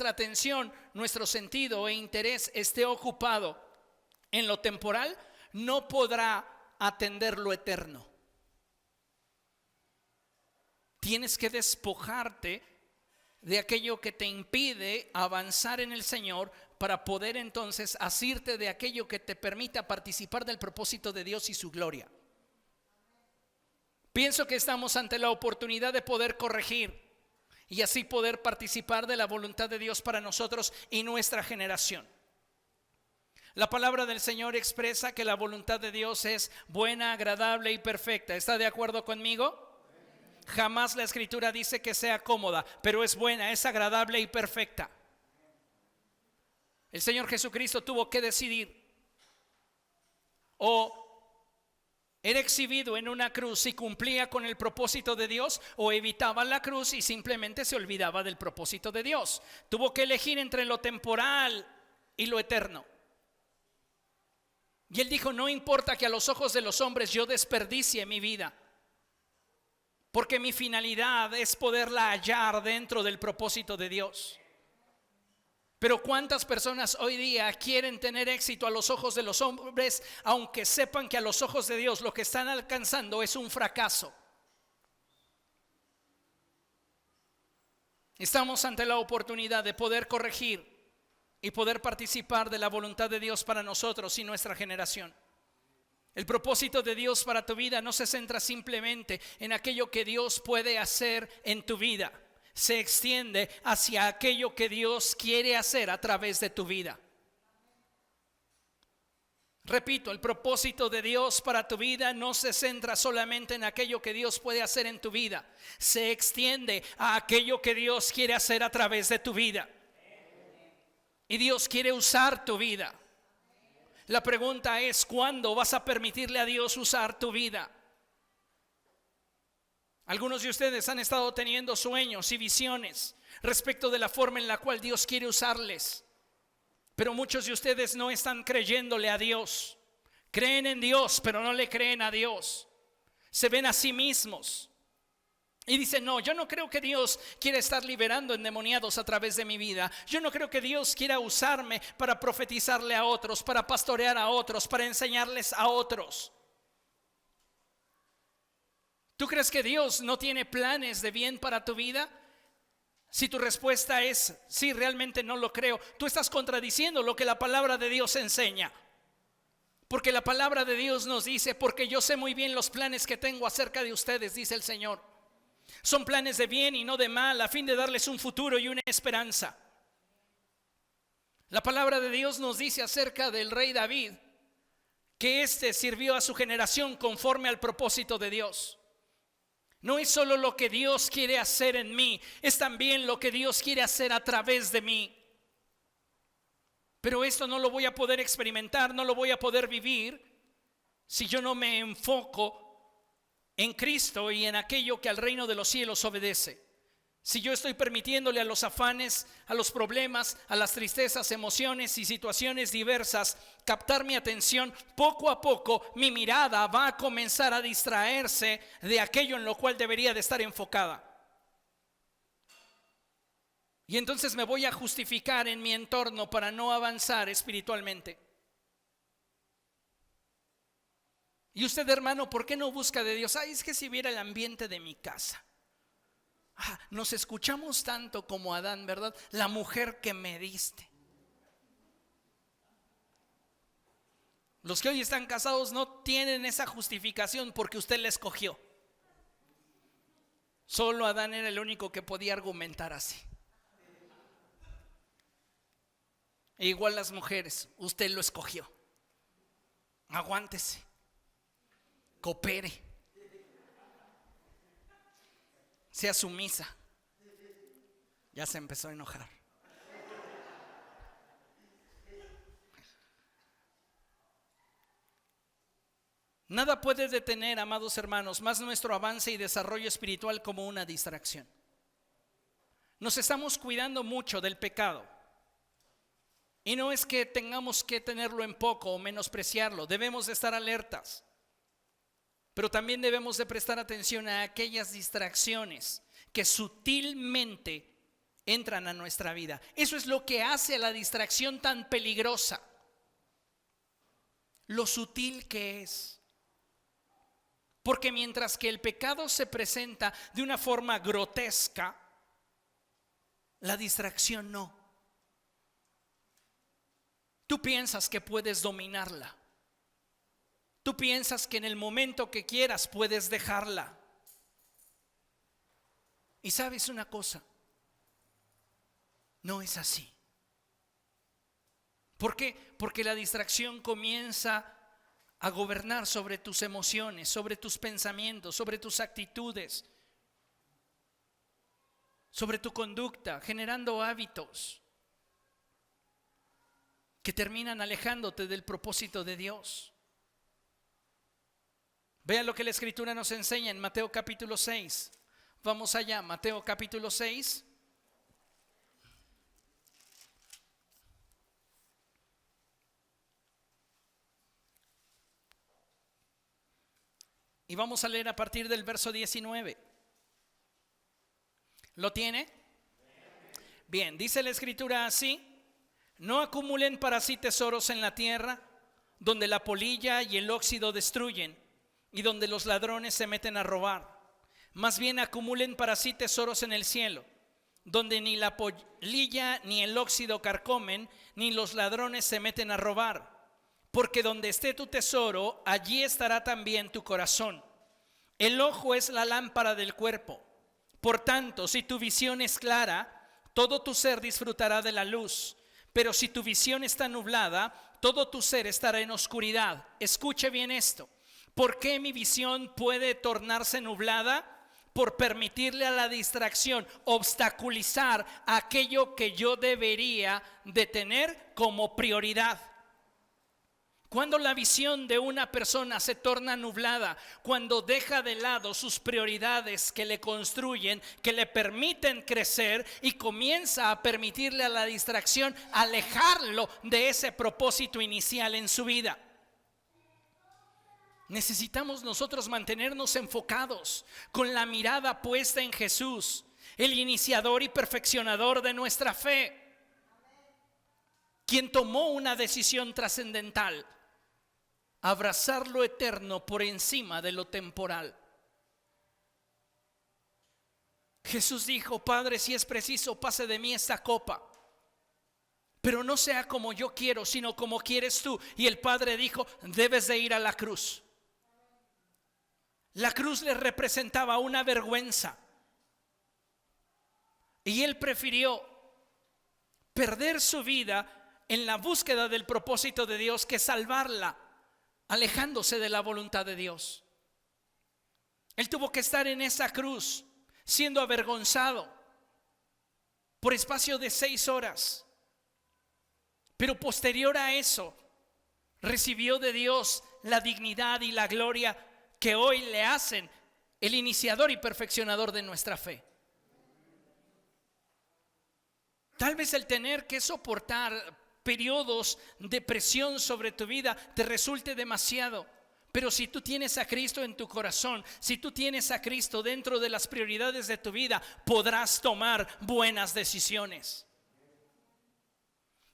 atención, nuestro sentido e interés esté ocupado en lo temporal, no podrá atender lo eterno. Tienes que despojarte de aquello que te impide avanzar en el Señor para poder entonces asirte de aquello que te permita participar del propósito de Dios y su gloria. Pienso que estamos ante la oportunidad de poder corregir y así poder participar de la voluntad de Dios para nosotros y nuestra generación. La palabra del Señor expresa que la voluntad de Dios es buena, agradable y perfecta. ¿Está de acuerdo conmigo? Jamás la Escritura dice que sea cómoda, pero es buena, es agradable y perfecta. El Señor Jesucristo tuvo que decidir: o era exhibido en una cruz y cumplía con el propósito de Dios, o evitaba la cruz y simplemente se olvidaba del propósito de Dios. Tuvo que elegir entre lo temporal y lo eterno. Y Él dijo: no importa que a los ojos de los hombres yo desperdicie mi vida, porque mi finalidad es poderla hallar dentro del propósito de Dios. Pero ¿cuántas personas hoy día quieren tener éxito a los ojos de los hombres, aunque sepan que a los ojos de Dios lo que están alcanzando es un fracaso? Estamos ante la oportunidad de poder corregir y poder participar de la voluntad de Dios para nosotros y nuestra generación. El propósito de Dios para tu vida no se centra simplemente en aquello que Dios puede hacer en tu vida. Se extiende hacia aquello que Dios quiere hacer a través de tu vida. Repito, el propósito de Dios para tu vida no se centra solamente en aquello que Dios puede hacer en tu vida. Se extiende a aquello que Dios quiere hacer a través de tu vida. Y Dios quiere usar tu vida. La pregunta es: ¿cuándo vas a permitirle a Dios usar tu vida? Algunos de ustedes han estado teniendo sueños y visiones respecto de la forma en la cual Dios quiere usarles, pero muchos de ustedes no están creyéndole a Dios. Creen en Dios, pero no le creen a Dios. Se ven a sí mismos y dicen: no, yo no creo que Dios quiera estar liberando endemoniados a través de mi vida. Yo no creo que Dios quiera usarme para profetizarle a otros, para pastorear a otros, para enseñarles a otros. ¿Tú crees que Dios no tiene planes de bien para tu vida? Si tu respuesta es sí, realmente no lo creo, tú estás contradiciendo lo que la palabra de Dios enseña. Porque la palabra de Dios nos dice: porque yo sé muy bien los planes que tengo acerca de ustedes, dice el Señor. Son planes de bien y no de mal, a fin de darles un futuro y una esperanza. La palabra de Dios nos dice acerca del rey David que éste sirvió a su generación conforme al propósito de Dios. No es solo lo que Dios quiere hacer en mí, es también lo que Dios quiere hacer a través de mí. Pero esto no lo voy a poder experimentar, no lo voy a poder vivir si yo no me enfoco en Cristo y en aquello que al reino de los cielos obedece. Si yo estoy permitiéndole a los afanes, a los problemas, a las tristezas, emociones y situaciones diversas captar mi atención, poco a poco mi mirada va a comenzar a distraerse de aquello en lo cual debería de estar enfocada. Y entonces me voy a justificar en mi entorno para no avanzar espiritualmente. Y usted, hermano, ¿por qué no busca de Dios? Es que si viera el ambiente de mi casa. Nos escuchamos tanto como Adán, ¿verdad? La mujer que me diste. Los que hoy están casados no tienen esa justificación porque usted la escogió. Solo Adán era el único que podía argumentar así. E igual las mujeres, usted lo escogió. Aguántese, coopere, sea sumisa. Ya se empezó a enojar. Nada puede detener, amados hermanos, más nuestro avance y desarrollo espiritual como una distracción. Nos estamos cuidando mucho del pecado. Y no es que tengamos que tenerlo en poco o menospreciarlo, debemos de estar alertas. Pero también debemos de prestar atención a aquellas distracciones que sutilmente entran a nuestra vida. Eso es lo que hace a la distracción tan peligrosa. Lo sutil que es. Porque mientras que el pecado se presenta de una forma grotesca, la distracción no. Tú piensas que puedes dominarla. Tú piensas que en el momento que quieras puedes dejarla. Y sabes una cosa, no es así. ¿Por qué? Porque la distracción comienza a gobernar sobre tus emociones, sobre tus pensamientos, sobre tus actitudes, sobre tu conducta, generando hábitos que terminan alejándote del propósito de Dios. Vean lo que la Escritura nos enseña en Mateo capítulo 6. Vamos allá, Mateo capítulo 6. Y vamos a leer a partir del verso 19. ¿Lo tiene? Bien, dice la Escritura así: no acumulen para sí tesoros en la tierra, donde la polilla y el óxido destruyen, y donde los ladrones se meten a robar. Más bien acumulen para sí tesoros en el cielo, donde ni la polilla ni el óxido carcomen, ni los ladrones se meten a robar. Porque donde esté tu tesoro, allí estará también tu corazón. El ojo es la lámpara del cuerpo. Por tanto, si tu visión es clara, todo tu ser disfrutará de la luz. Pero si tu visión está nublada, todo tu ser estará en oscuridad. Escuche bien esto. ¿Por qué mi visión puede tornarse nublada? Por permitirle a la distracción obstaculizar aquello que yo debería de tener como prioridad. Cuando la visión de una persona se torna nublada, cuando deja de lado sus prioridades que le construyen, que le permiten crecer, y comienza a permitirle a la distracción alejarlo de ese propósito inicial en su vida. Necesitamos nosotros mantenernos enfocados, con la mirada puesta en Jesús, el iniciador y perfeccionador de nuestra fe, quien tomó una decisión trascendental: abrazar lo eterno por encima de lo temporal. Jesús dijo: Padre, si es preciso, pase de mí esta copa, pero no sea como yo quiero, sino como quieres tú. Y el Padre dijo: debes de ir a la cruz. La cruz le representaba una vergüenza, y él prefirió perder su vida en la búsqueda del propósito de Dios que salvarla alejándose de la voluntad de Dios. Él tuvo que estar en esa cruz siendo avergonzado por espacio de 6 horas, pero posterior a eso recibió de Dios la dignidad y la gloria que hoy le hacen el iniciador y perfeccionador de nuestra fe. Tal vez el tener que soportar periodos de presión sobre tu vida te resulte demasiado, pero si tú tienes a Cristo en tu corazón, si tú tienes a Cristo dentro de las prioridades de tu vida, podrás tomar buenas decisiones.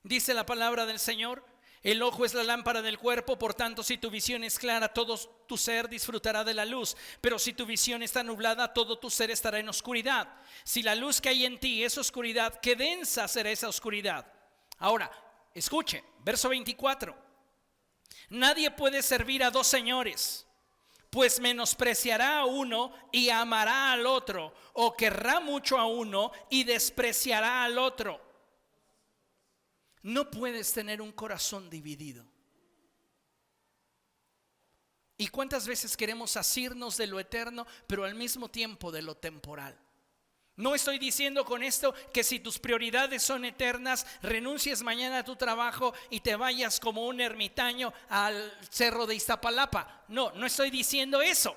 Dice la palabra del Señor: el ojo es la lámpara del cuerpo. Por tanto, si tu visión es clara, todo tu ser disfrutará de la luz. Pero si tu visión está nublada, todo tu ser estará en oscuridad. Si la luz que hay en ti es oscuridad, qué densa será esa oscuridad. Ahora, escuche, verso 24. Nadie puede servir a 2 señores, pues menospreciará a uno y amará al otro, o querrá mucho a uno y despreciará al otro. No puedes tener un corazón dividido. ¿Y cuántas veces queremos asirnos de lo eterno, pero al mismo tiempo de lo temporal? No estoy diciendo con esto que si tus prioridades son eternas, renuncies mañana a tu trabajo y te vayas como un ermitaño al cerro de Iztapalapa. No, no estoy diciendo eso.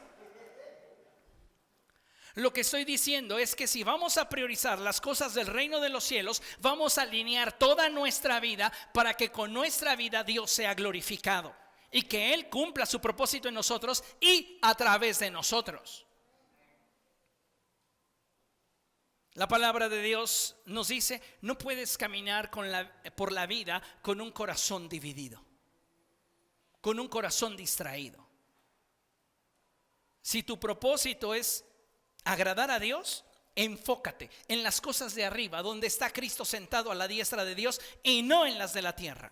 Lo que estoy diciendo es que si vamos a priorizar las cosas del reino de los cielos, vamos a alinear toda nuestra vida para que con nuestra vida Dios sea glorificado y que Él cumpla su propósito en nosotros y a través de nosotros. La palabra de Dios nos dice: no puedes caminar por la vida con un corazón dividido, con un corazón distraído. Si tu propósito es agradar a Dios, enfócate en las cosas de arriba, donde está Cristo sentado a la diestra de Dios, y no en las de la tierra.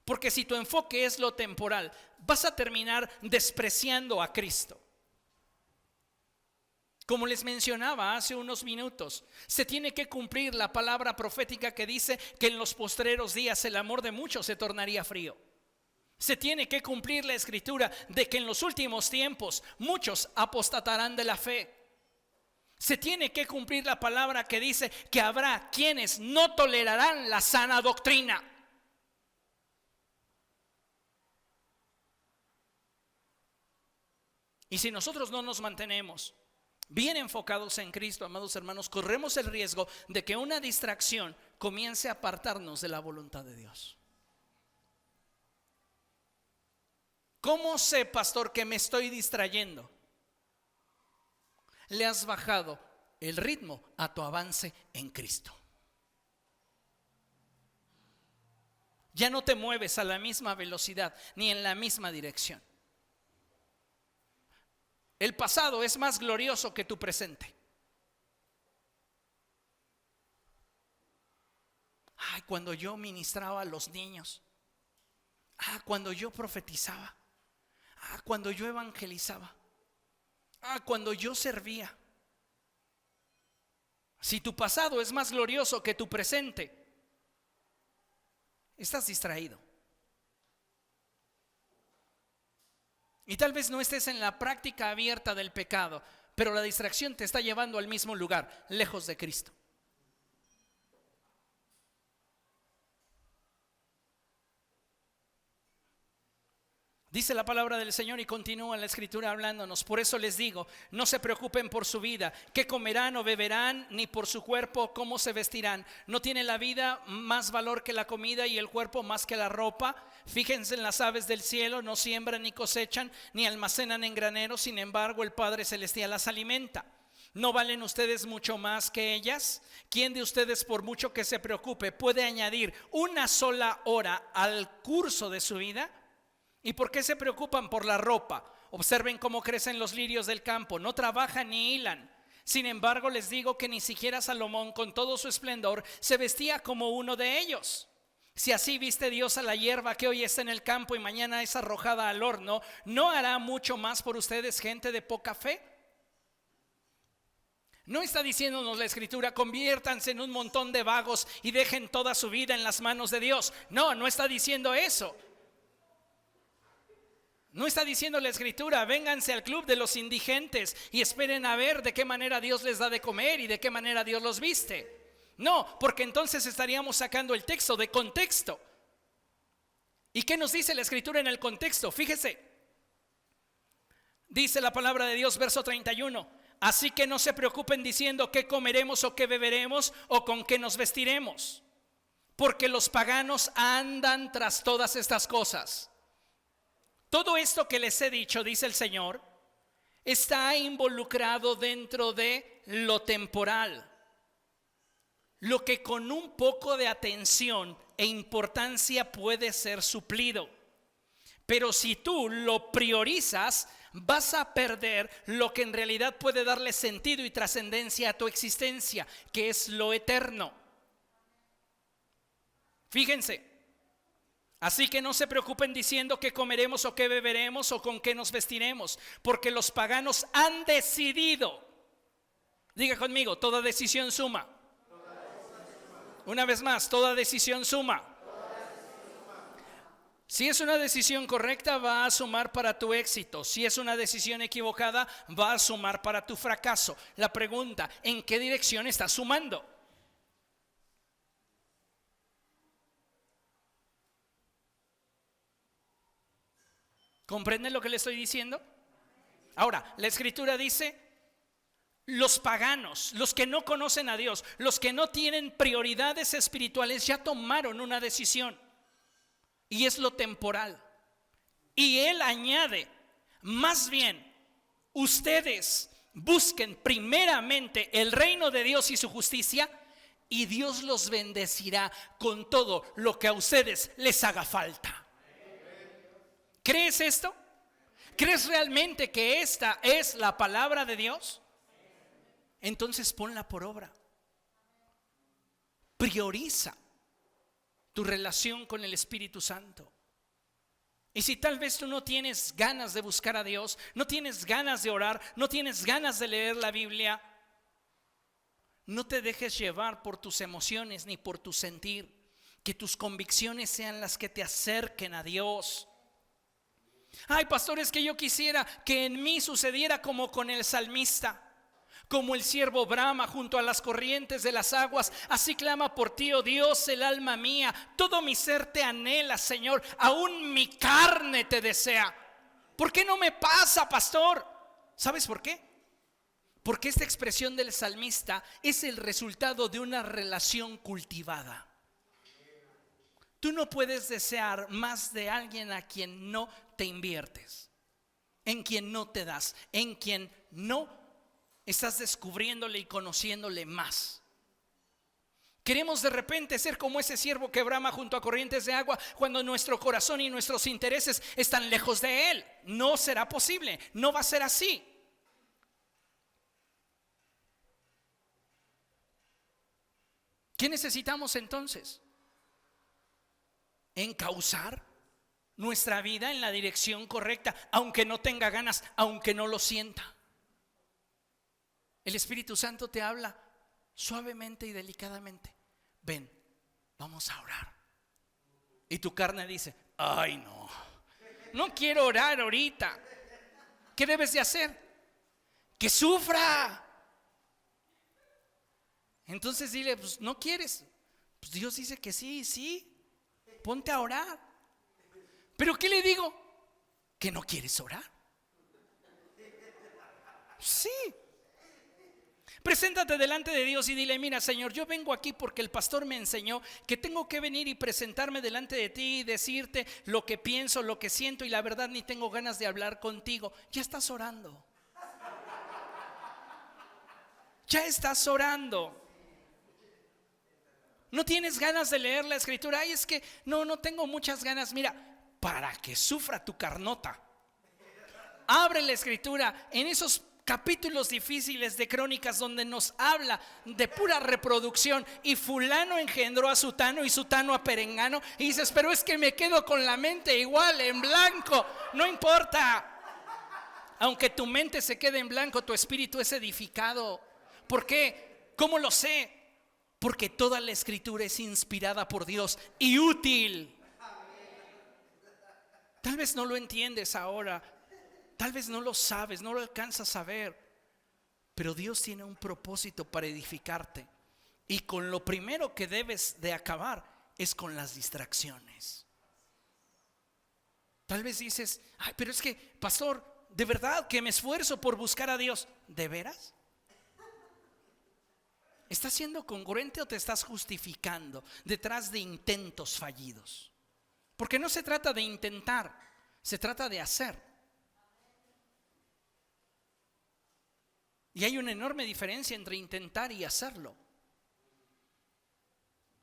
Porque si tu enfoque es lo temporal, vas a terminar despreciando a Cristo. Como les mencionaba hace unos minutos, se tiene que cumplir la palabra profética que dice que en los postreros días el amor de muchos se tornaría frío. Se tiene que cumplir la escritura de que en los últimos tiempos muchos apostatarán de la fe. Se tiene que cumplir la palabra que dice que habrá quienes no tolerarán la sana doctrina. Y si nosotros no nos mantenemos bien enfocados en Cristo, amados hermanos, corremos el riesgo de que una distracción comience a apartarnos de la voluntad de Dios. ¿Cómo sé, pastor, que me estoy distrayendo? Le has bajado el ritmo a tu avance en Cristo. Ya no te mueves a la misma velocidad ni en la misma dirección. El pasado es más glorioso que tu presente. Ay, cuando yo ministraba a los niños. Cuando yo profetizaba. Cuando yo evangelizaba. Cuando yo servía. Si tu pasado es más glorioso que tu presente, estás distraído. Y tal vez no estés en la práctica abierta del pecado, pero la distracción te está llevando al mismo lugar, lejos de Cristo. Dice la palabra del Señor y continúa la escritura hablándonos. Por eso les digo, no se preocupen por su vida, qué comerán o beberán, ni por su cuerpo, cómo se vestirán. ¿No tiene la vida más valor que la comida y el cuerpo más que la ropa? Fíjense en las aves del cielo, no siembran ni cosechan, ni almacenan en graneros, sin embargo el Padre Celestial las alimenta. ¿No valen ustedes mucho más que ellas? ¿Quién de ustedes, por mucho que se preocupe, puede añadir una sola hora al curso de su vida? ¿Y por qué se preocupan por la ropa? Observen cómo crecen los lirios del campo, no trabajan ni hilan. Sin embargo, les digo que ni siquiera Salomón, con todo su esplendor, se vestía como uno de ellos. Si así viste Dios a la hierba que hoy está en el campo y mañana es arrojada al horno, ¿no hará mucho más por ustedes, gente de poca fe? No está diciéndonos la escritura, conviértanse en un montón de vagos y dejen toda su vida en las manos de Dios. No, no está diciendo eso. No está diciendo la escritura, vénganse al club de los indigentes y esperen a ver de qué manera Dios les da de comer y de qué manera Dios los viste. No, porque entonces estaríamos sacando el texto de contexto. ¿Y qué nos dice la escritura en el contexto? Fíjese, dice la palabra de Dios, verso 31. Así que no se preocupen diciendo qué comeremos o qué beberemos o con qué nos vestiremos, porque los paganos andan tras todas estas cosas. Todo esto que les he dicho, dice el Señor, está involucrado dentro de lo temporal, lo que con un poco de atención e importancia puede ser suplido. Pero si tú lo priorizas, vas a perder lo que en realidad puede darle sentido y trascendencia a tu existencia, que es lo eterno. Fíjense. Así que no se preocupen diciendo qué comeremos o qué beberemos o con qué nos vestiremos, porque los paganos han decidido. Diga conmigo, toda decisión suma. Una vez más, toda decisión suma. Si es una decisión correcta, va a sumar para tu éxito. Si es una decisión equivocada, va a sumar para tu fracaso. La pregunta, ¿en qué dirección estás sumando? ¿Comprenden lo que le estoy diciendo? Ahora, la escritura dice, los paganos, los que no conocen a Dios, los que no tienen prioridades espirituales, ya tomaron una decisión. Y es lo temporal. Y él añade, más bien, ustedes busquen primeramente el reino de Dios y su justicia, y Dios los bendecirá con todo lo que a ustedes les haga falta. ¿Crees esto? ¿Crees realmente que esta es la palabra de Dios? Entonces ponla por obra. Prioriza tu relación con el Espíritu Santo. Y si tal vez tú no tienes ganas de buscar a Dios, no tienes ganas de orar, no tienes ganas de leer la Biblia, no te dejes llevar por tus emociones ni por tu sentir. Que tus convicciones sean las que te acerquen a Dios. Ay, pastor, es que yo quisiera que en mí sucediera como con el salmista. Como el siervo brama junto a las corrientes de las aguas, así clama por ti, oh Dios, el alma mía. Todo mi ser te anhela, Señor, aún mi carne te desea. ¿Por qué no me pasa, pastor? ¿Sabes por qué? Porque esta expresión del salmista es el resultado de una relación cultivada. Tú no puedes desear más de alguien a quien no te inviertes, en quien no te das, en quien no estás descubriéndole y conociéndole más. Queremos de repente ser como ese siervo que brama junto a corrientes de agua cuando nuestro corazón y nuestros intereses están lejos de Él. No será posible, no va a ser así. ¿Qué necesitamos entonces? Encauzar nuestra vida en la dirección correcta, aunque no tenga ganas, aunque no lo sienta. El Espíritu Santo te habla suavemente y delicadamente. Ven, vamos a orar. Y tu carne dice, ay no quiero orar ahorita. ¿Qué debes de hacer? Que sufra. Entonces dile, pues no quieres. Pues Dios dice que sí, ponte a orar. ¿Pero qué le digo? ¿Que no quieres orar? Sí. Preséntate delante de Dios y dile, mira, Señor, yo vengo aquí porque el pastor me enseñó que tengo que venir y presentarme delante de ti y decirte lo que pienso, lo que siento, y la verdad ni tengo ganas de hablar contigo. Ya estás orando. Ya estás orando. No tienes ganas de leer la escritura. Ay, es que no tengo muchas ganas. Mira, para que sufra tu carnota, abre la escritura en esos capítulos difíciles de Crónicas donde nos habla de pura reproducción, y fulano engendró a sutano y sutano a perengano, y dices, pero es que me quedo con la mente igual en blanco. No importa, aunque tu mente se quede en blanco, tu espíritu es edificado. ¿Por qué? ¿Cómo lo sé? Porque toda la escritura es inspirada por Dios y útil. Tal vez no lo entiendes ahora, tal vez no lo sabes, no lo alcanzas a ver, pero Dios tiene un propósito para edificarte. Y con lo primero que debes de acabar es con las distracciones. Tal vez dices, ay, pero es que, pastor, de verdad que me esfuerzo por buscar a Dios. ¿De veras? ¿Estás siendo congruente o te estás justificando detrás de intentos fallidos? Porque no se trata de intentar, se trata de hacer. Y hay una enorme diferencia entre intentar y hacerlo.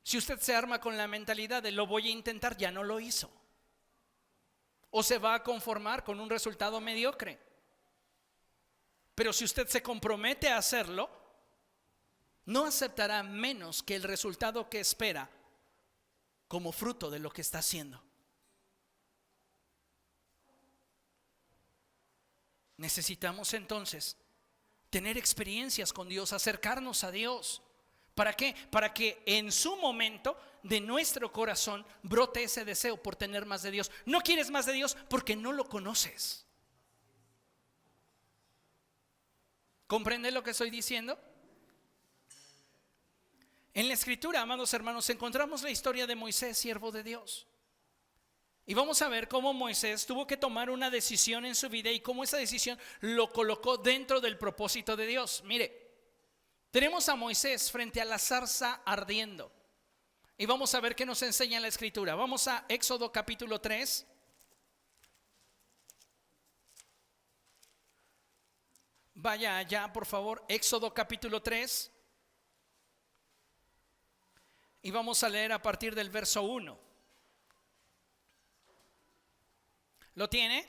Si usted se arma con la mentalidad de lo voy a intentar, ya no lo hizo. O se va a conformar con un resultado mediocre. Pero si usted se compromete a hacerlo, no aceptará menos que el resultado que espera como fruto de lo que está haciendo. Necesitamos entonces tener experiencias con Dios, acercarnos a Dios. ¿Para qué? Para que en su momento de nuestro corazón brote ese deseo por tener más de Dios. No quieres más de Dios porque no lo conoces. ¿Comprende lo que estoy diciendo? En la escritura, amados hermanos, encontramos la historia de Moisés, siervo de Dios. Y vamos a ver cómo Moisés tuvo que tomar una decisión en su vida y cómo esa decisión lo colocó dentro del propósito de Dios. Mire, tenemos a Moisés frente a la zarza ardiendo. Y vamos a ver qué nos enseña la escritura. Vamos a Éxodo capítulo 3. Vaya allá, por favor, Éxodo capítulo 3. Y vamos a leer a partir del verso 1. ¿Lo tiene?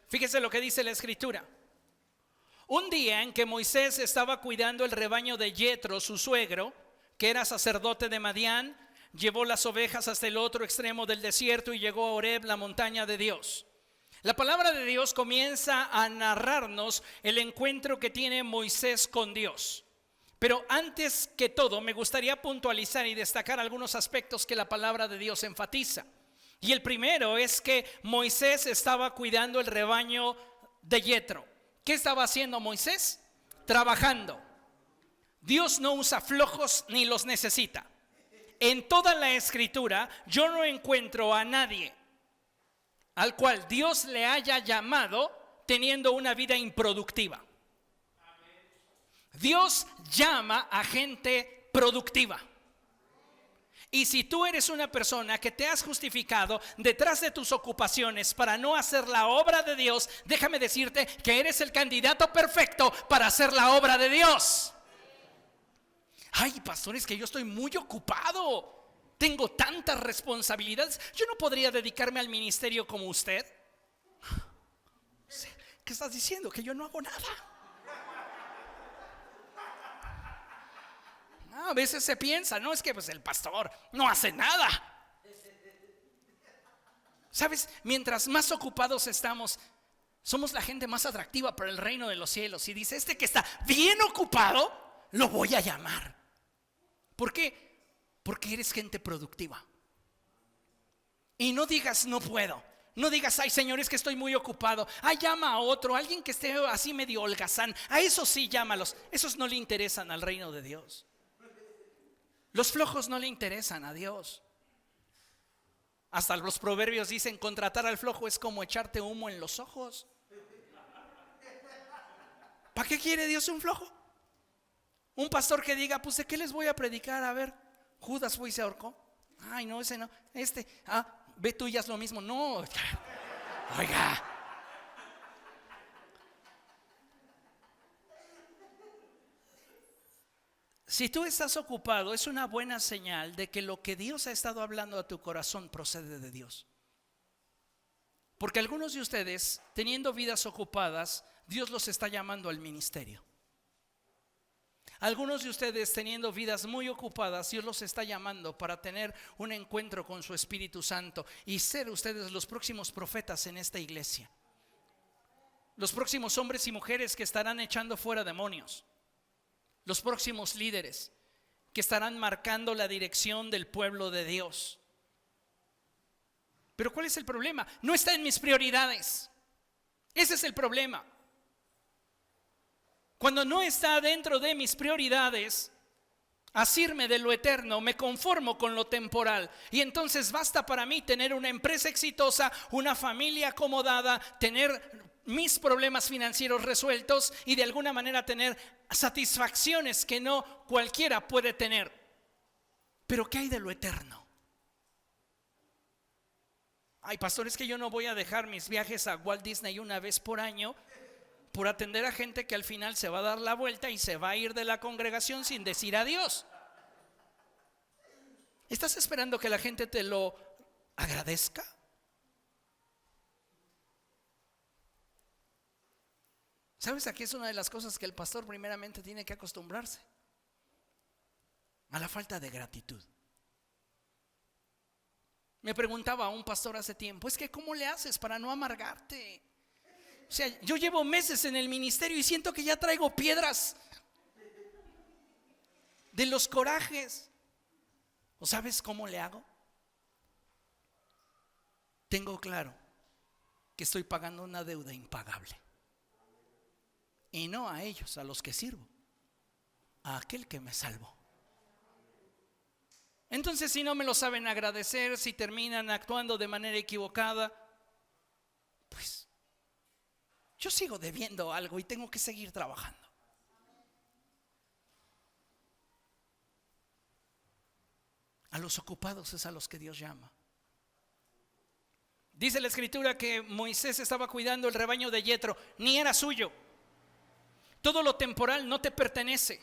Fíjese lo que dice la escritura. Un día en que Moisés estaba cuidando el rebaño de Yetro, su suegro, que era sacerdote de Madián, llevó las ovejas hasta el otro extremo del desierto y llegó a Horeb, la montaña de Dios. La palabra de Dios comienza a narrarnos el encuentro que tiene Moisés con Dios. Pero antes que todo, me gustaría puntualizar y destacar algunos aspectos que la palabra de Dios enfatiza. Y el primero es que Moisés estaba cuidando el rebaño de Yetro. ¿Qué estaba haciendo Moisés? Trabajando. Dios no usa flojos ni los necesita. En toda la escritura yo no encuentro a nadie al cual Dios le haya llamado teniendo una vida improductiva. Dios llama a gente productiva. Y si tú eres una persona que te has justificado detrás de tus ocupaciones para no hacer la obra de Dios, déjame decirte que eres el candidato perfecto para hacer la obra de Dios. Ay, pastor, es que yo estoy muy ocupado. Tengo tantas responsabilidades. Yo no podría dedicarme al ministerio como usted. ¿Qué estás diciendo? Que yo no hago nada. A veces se piensa, no, es que pues el pastor no hace nada. ¿Sabes? Mientras más ocupados estamos, somos la gente más atractiva para el reino de los cielos. Y dice, este que está bien ocupado, lo voy a llamar. ¿Por qué? Porque eres gente productiva. Y no digas, no puedo. No digas, ay Señor, es que estoy muy ocupado. Ay, llama a otro, alguien que esté así medio holgazán. A esos sí llámalos. Esos no le interesan al reino de Dios. Los flojos no le interesan a Dios. Hasta los proverbios dicen, contratar al flojo es como echarte humo en los ojos. ¿Para qué quiere Dios un flojo? Un pastor que diga, pues ¿de qué les voy a predicar? A ver, Judas fue y se ahorcó. Ay, no, ese no. Ve tú y haz lo mismo. No, oiga. Si tú estás ocupado, es una buena señal de que lo que Dios ha estado hablando a tu corazón procede de Dios. Porque algunos de ustedes, teniendo vidas ocupadas, Dios los está llamando al ministerio. Algunos de ustedes, teniendo vidas muy ocupadas, Dios los está llamando para tener un encuentro con su Espíritu Santo y ser ustedes los próximos profetas en esta iglesia. Los próximos hombres y mujeres que estarán echando fuera demonios. Los próximos líderes que estarán marcando la dirección del pueblo de Dios. Pero ¿cuál es el problema? No está en mis prioridades. Ese es el problema. Cuando no está dentro de mis prioridades, asirme de lo eterno, me conformo con lo temporal. Y entonces basta para mí tener una empresa exitosa, una familia acomodada, tener mis problemas financieros resueltos y de alguna manera tener satisfacciones que no cualquiera puede tener. Pero ¿qué hay de lo eterno? Ay, pastor, es que yo no voy a dejar mis viajes a Walt Disney una vez por año por atender a gente que al final se va a dar la vuelta y se va a ir de la congregación sin decir adiós. ¿Estás esperando que la gente te lo agradezca? ¿Sabes? Aquí es una de las cosas que el pastor primeramente tiene que acostumbrarse: a la falta de gratitud. Me preguntaba un pastor hace tiempo, es que ¿cómo le haces para no amargarte? O sea, yo llevo meses en el ministerio y siento que ya traigo piedras de los corajes. ¿O sabes cómo le hago? Tengo claro que estoy pagando una deuda impagable. Y no a ellos, a los que sirvo, a aquel que me salvó. Entonces, si no me lo saben agradecer, si terminan actuando de manera equivocada, pues yo sigo debiendo algo y tengo que seguir trabajando. A los ocupados es a los que Dios llama. Dice la escritura que Moisés estaba cuidando el rebaño de Yetro, ni era suyo. Todo lo temporal no te pertenece.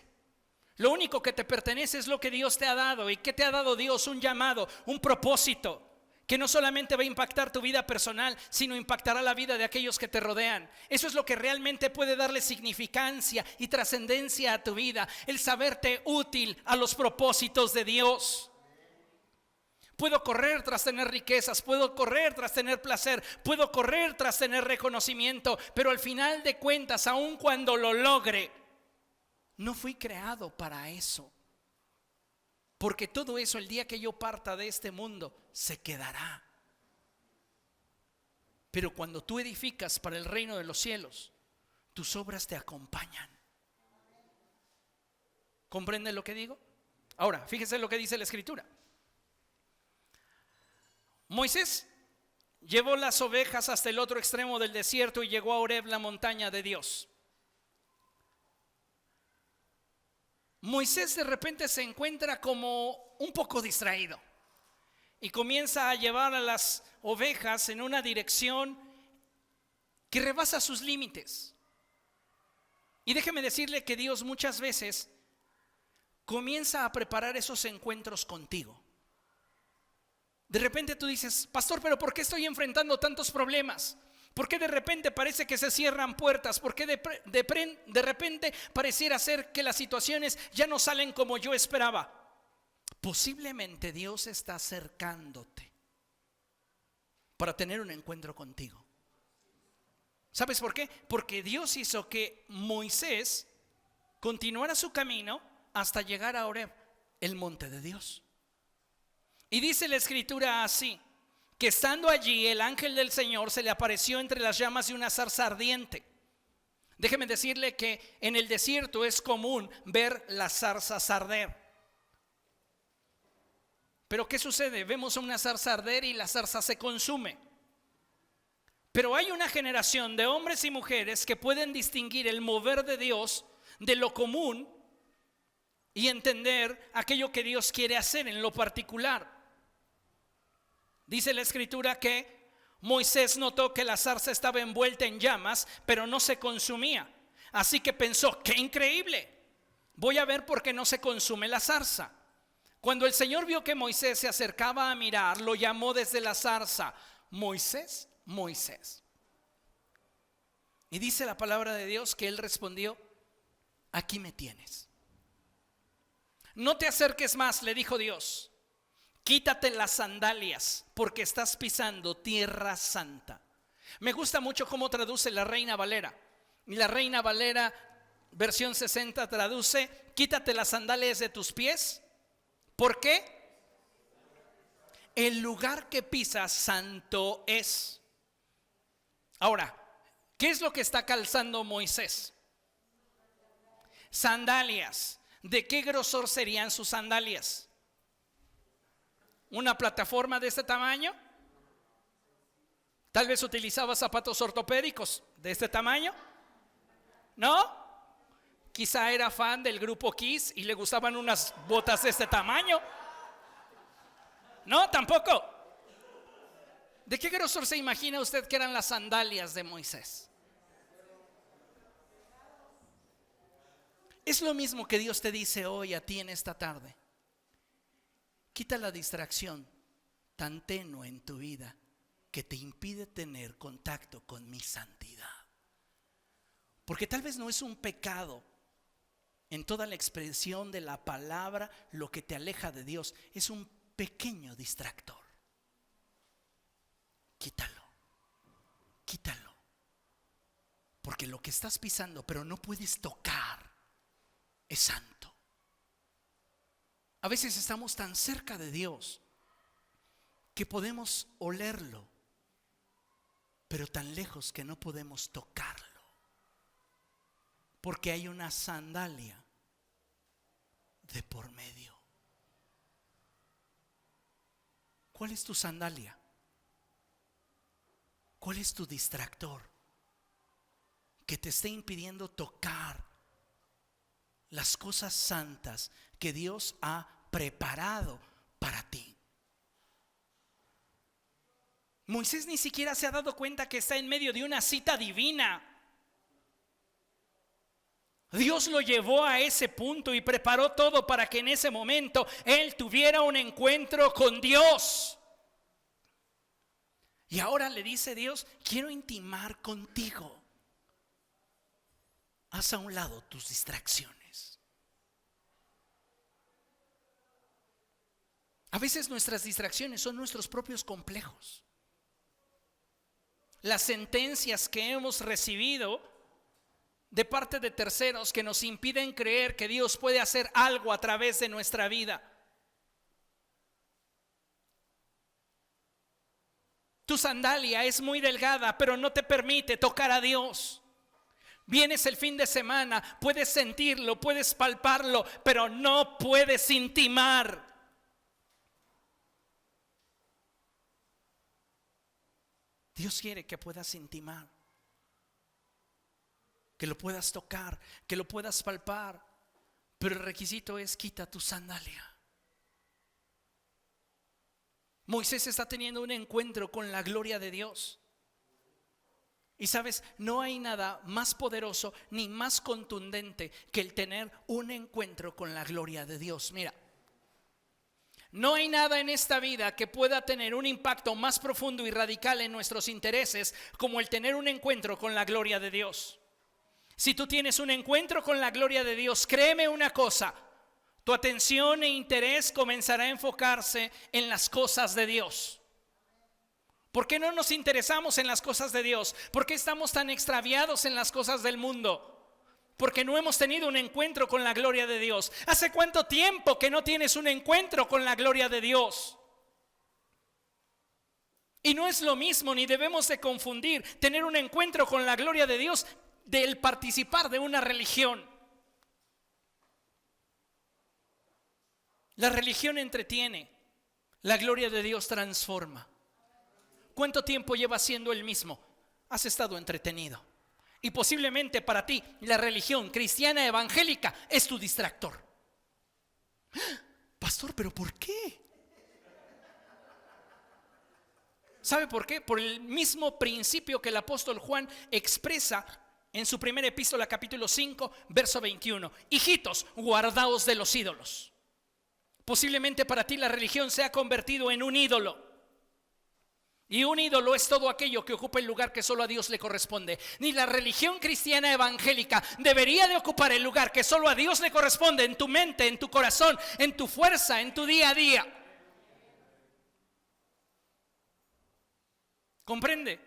Lo único que te pertenece es lo que Dios te ha dado. ¿Y qué te ha dado Dios? Un llamado, un propósito que no solamente va a impactar tu vida personal, sino impactará la vida de aquellos que te rodean. Eso es lo que realmente puede darle significancia y trascendencia a tu vida, el saberte útil a los propósitos de Dios. Puedo correr tras tener riquezas, puedo correr tras tener placer, puedo correr tras tener reconocimiento, pero al final de cuentas, aun cuando lo logre, no fui creado para eso. Porque todo eso, el día que yo parta de este mundo, se quedará. Pero cuando tú edificas para el reino de los cielos, tus obras te acompañan. ¿Comprende lo que digo? Ahora, fíjese lo que dice la Escritura. Moisés llevó las ovejas hasta el otro extremo del desierto y llegó a Horeb, la montaña de Dios. Moisés de repente se encuentra como un poco distraído y comienza a llevar a las ovejas en una dirección que rebasa sus límites. Y déjeme decirle que Dios muchas veces comienza a preparar esos encuentros contigo. De repente tú dices: pastor, pero ¿por qué estoy enfrentando tantos problemas? ¿Por qué de repente parece que se cierran puertas? ¿Por qué de repente pareciera ser que las situaciones ya no salen como yo esperaba? Posiblemente Dios está acercándote para tener un encuentro contigo. ¿Sabes por qué? Porque Dios hizo que Moisés continuara su camino hasta llegar a Horeb, el monte de Dios. Y dice la Escritura así: que estando allí el ángel del Señor se le apareció entre las llamas de una zarza ardiente. Déjeme decirle que en el desierto es común ver las zarzas arder. Pero ¿qué sucede? Vemos una zarza arder y la zarza se consume. Pero hay una generación de hombres y mujeres que pueden distinguir el mover de Dios de lo común y entender aquello que Dios quiere hacer en lo particular. Dice la Escritura que Moisés notó que la zarza estaba envuelta en llamas, pero no se consumía. Así que pensó: ¡qué increíble! Voy a ver por qué no se consume la zarza. Cuando el Señor vio que Moisés se acercaba a mirar, lo llamó desde la zarza: Moisés, Moisés. Y dice la palabra de Dios que él respondió: aquí me tienes. No te acerques más, le dijo Dios. Quítate las sandalias, porque estás pisando tierra santa. Me gusta mucho cómo traduce la Reina Valera. Y la Reina Valera, versión 60, traduce: quítate las sandalias de tus pies. ¿Por qué? El lugar que pisas santo es. Ahora, ¿qué es lo que está calzando Moisés? Sandalias. ¿De qué grosor serían sus sandalias? ¿Una plataforma de este tamaño? Tal vez utilizaba zapatos ortopédicos de este tamaño. ¿No? Quizá era fan del grupo Kiss y le gustaban unas botas de este tamaño. No, tampoco. ¿De qué grosor se imagina usted que eran las sandalias de Moisés? Es lo mismo que Dios te dice hoy a ti en esta tarde. Quita la distracción tan tenue en tu vida que te impide tener contacto con mi santidad. Porque tal vez no es un pecado en toda la expresión de la palabra lo que te aleja de Dios. Es un pequeño distractor. Quítalo, quítalo. Porque lo que estás pisando pero no puedes tocar es santo. A veces estamos tan cerca de Dios que podemos olerlo, pero tan lejos que no podemos tocarlo, porque hay una sandalia de por medio. ¿Cuál es tu sandalia? ¿Cuál es tu distractor que te esté impidiendo tocar las cosas santas que Dios ha preparado para ti? Moisés ni siquiera se ha dado cuenta que está en medio de una cita divina. Dios lo llevó a ese punto y preparó todo para que en ese momento él tuviera un encuentro con Dios. Y ahora le dice Dios: quiero intimar contigo. Haz a un lado tus distracciones. A veces nuestras distracciones son nuestros propios complejos. Las sentencias que hemos recibido de parte de terceros que nos impiden creer que Dios puede hacer algo a través de nuestra vida. Tu sandalia es muy delgada, pero no te permite tocar a Dios. Vienes el fin de semana, puedes sentirlo, puedes palparlo, pero no puedes intimar. Dios quiere que puedas intimar, que lo puedas tocar, que lo puedas palpar, pero el requisito es: quita tu sandalia. Moisés está teniendo un encuentro con la gloria de Dios. Y sabes, no hay nada más poderoso ni más contundente que el tener un encuentro con la gloria de Dios. Mira, no hay nada en esta vida que pueda tener un impacto más profundo y radical en nuestros intereses como el tener un encuentro con la gloria de Dios. Si tú tienes un encuentro con la gloria de Dios, créeme una cosa: tu atención e interés comenzará a enfocarse en las cosas de Dios. ¿Por qué no nos interesamos en las cosas de Dios? ¿Por qué estamos tan extraviados en las cosas del mundo? Porque no hemos tenido un encuentro con la gloria de Dios. ¿Hace cuánto tiempo que no tienes un encuentro con la gloria de Dios? Y no es lo mismo, ni debemos de confundir tener un encuentro con la gloria de Dios del participar de una religión. La religión entretiene, la gloria de Dios transforma. ¿Cuánto tiempo llevas siendo el mismo? Has estado entretenido. Y posiblemente para ti la religión cristiana evangélica es tu distractor. Pastor, ¿pero por qué? ¿Sabe por qué? Por el mismo principio que el apóstol Juan expresa en su primera epístola, capítulo 5, verso 21. Hijitos, guardaos de los ídolos. Posiblemente para ti la religión se ha convertido en un ídolo. Y un ídolo es todo aquello que ocupa el lugar que solo a Dios le corresponde. Ni la religión cristiana evangélica debería de ocupar el lugar que solo a Dios le corresponde en tu mente, en tu corazón, en tu fuerza, en tu día a día. ¿Comprende?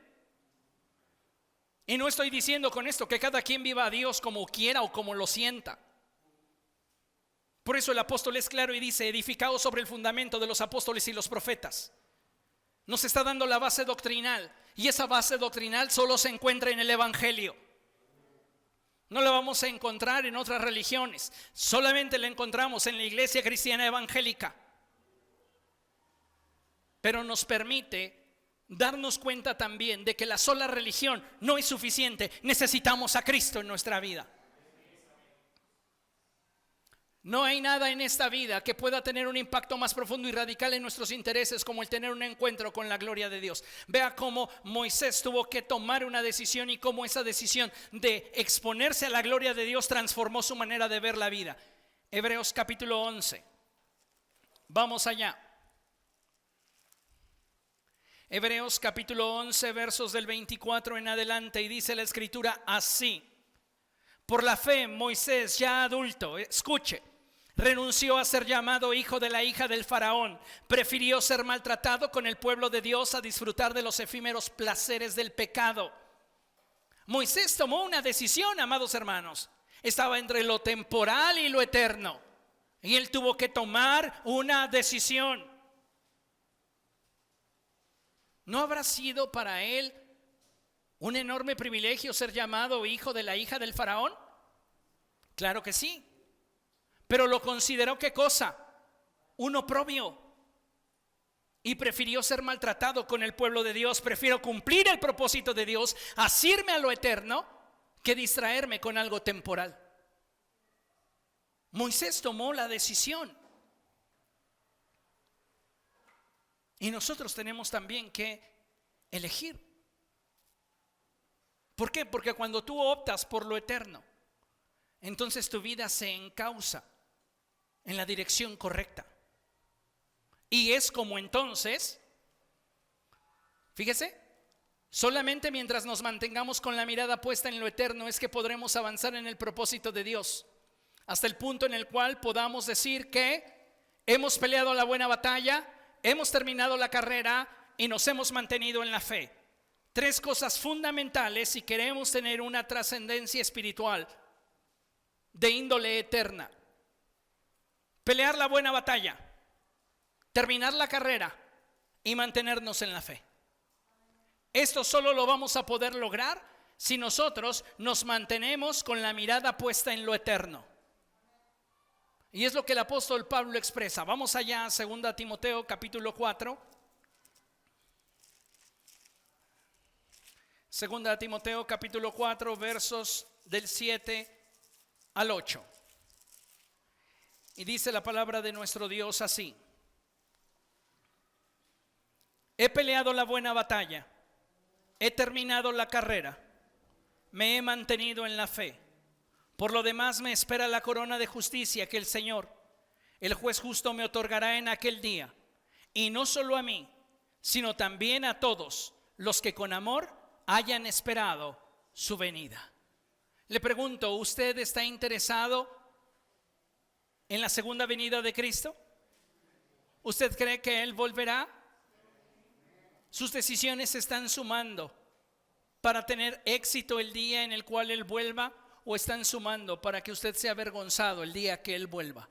Y no estoy diciendo con esto que cada quien viva a Dios como quiera o como lo sienta. Por eso el apóstol es claro y dice: edificados sobre el fundamento de los apóstoles y los profetas. Nos está dando la base doctrinal, y esa base doctrinal solo se encuentra en el evangelio. No la vamos a encontrar en otras religiones, solamente la encontramos en la iglesia cristiana evangélica. Pero nos permite darnos cuenta también de que la sola religión no es suficiente. Necesitamos a Cristo en nuestra vida. No hay nada en esta vida que pueda tener un impacto más profundo y radical en nuestros intereses como el tener un encuentro con la gloria de Dios. Vea cómo Moisés tuvo que tomar una decisión y cómo esa decisión de exponerse a la gloria de Dios transformó su manera de ver la vida. Hebreos capítulo 11. Vamos allá. Hebreos capítulo 11, versos del 24 en adelante, y dice la escritura así: por la fe Moisés, ya adulto, escuche, renunció a ser llamado hijo de la hija del faraón. Prefirió ser maltratado con el pueblo de Dios a disfrutar de los efímeros placeres del pecado. Moisés tomó una decisión, amados hermanos. Estaba entre lo temporal y lo eterno, y él tuvo que tomar una decisión. ¿No habrá sido para él un enorme privilegio ser llamado hijo de la hija del faraón? Claro que sí. Pero lo consideró, ¿qué cosa? Un oprobio. Y prefirió ser maltratado con el pueblo de Dios. Prefiero cumplir el propósito de Dios, asirme a lo eterno, que distraerme con algo temporal. Moisés tomó la decisión. Y nosotros tenemos también que elegir. ¿Por qué? Porque cuando tú optas por lo eterno, entonces tu vida se encausa en la dirección correcta. Y es como entonces, fíjese, solamente mientras nos mantengamos con la mirada puesta en lo eterno es que podremos avanzar en el propósito de Dios, hasta el punto en el cual podamos decir que hemos peleado la buena batalla, hemos terminado la carrera y nos hemos mantenido en la fe. 3 cosas fundamentales si queremos tener una trascendencia espiritual de índole eterna: pelear la buena batalla, terminar la carrera y mantenernos en la fe. Esto solo lo vamos a poder lograr si nosotros nos mantenemos con la mirada puesta en lo eterno. Y es lo que el apóstol Pablo expresa. Vamos allá a 2 Timoteo capítulo 4. 2 Timoteo capítulo 4, versos del 7 al 8. Y dice la palabra de nuestro Dios así: he peleado la buena batalla, he terminado la carrera, me he mantenido en la fe. Por lo demás me espera la corona de justicia que el Señor, el juez justo, me otorgará en aquel día. Y no solo a mí, sino también a todos los que con amor hayan esperado su venida. Le pregunto, ¿usted está interesado en la segunda venida de Cristo? ¿Usted cree que Él volverá? Sus decisiones se están sumando para tener éxito el día en el cual Él vuelva, o están sumando para que usted sea avergonzado el día que Él vuelva.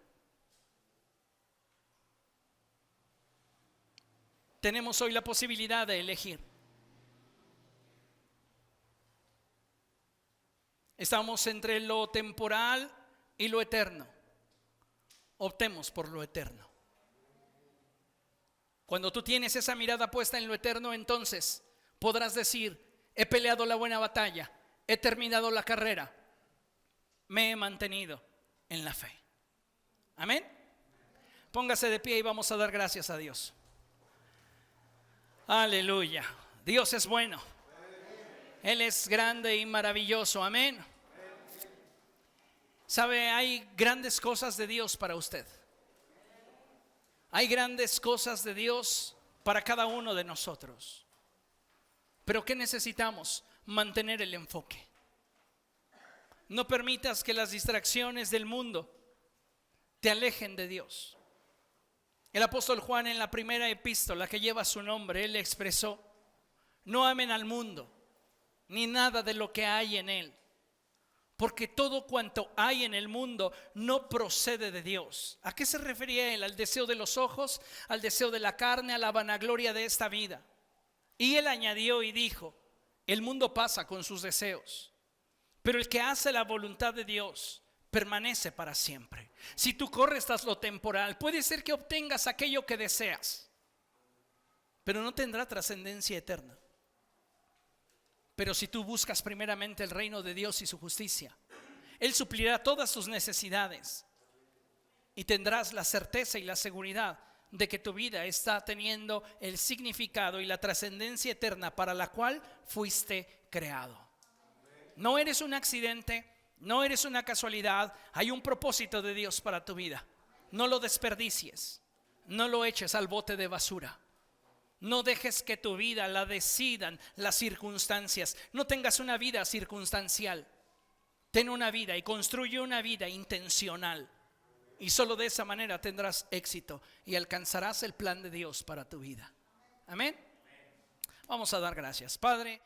Tenemos hoy la posibilidad de elegir. Estamos entre lo temporal y lo eterno. Optemos por lo eterno. Cuando tú tienes esa mirada puesta en lo eterno, entonces podrás decir: he peleado la buena batalla, he terminado la carrera, me he mantenido en la fe. Amén. Póngase de pie y vamos a dar gracias a Dios. Aleluya. Dios es bueno. Él es grande y maravilloso. Amén. Sabe, hay grandes cosas de Dios para usted. Hay grandes cosas de Dios para cada uno de nosotros. Pero ¿qué necesitamos? Mantener el enfoque. No permitas que las distracciones del mundo te alejen de Dios. El apóstol Juan, en la primera epístola que lleva su nombre, él expresó: no amen al mundo, ni nada de lo que hay en él, porque todo cuanto hay en el mundo no procede de Dios. ¿A qué se refería él? Al deseo de los ojos, al deseo de la carne, a la vanagloria de esta vida. Y él añadió y dijo: el mundo pasa con sus deseos, pero el que hace la voluntad de Dios permanece para siempre. Si tú corres tras lo temporal, puede ser que obtengas aquello que deseas, pero no tendrá trascendencia eterna. Pero si tú buscas primeramente el reino de Dios y su justicia, Él suplirá todas tus necesidades y tendrás la certeza y la seguridad de que tu vida está teniendo el significado y la trascendencia eterna para la cual fuiste creado. No eres un accidente, no eres una casualidad. Hay un propósito de Dios para tu vida. No lo desperdicies, no lo eches al bote de basura. No dejes que tu vida la decidan las circunstancias. No tengas una vida circunstancial. Ten una vida y construye una vida intencional. Y solo de esa manera tendrás éxito y alcanzarás el plan de Dios para tu vida. Amén. Vamos a dar gracias, Padre.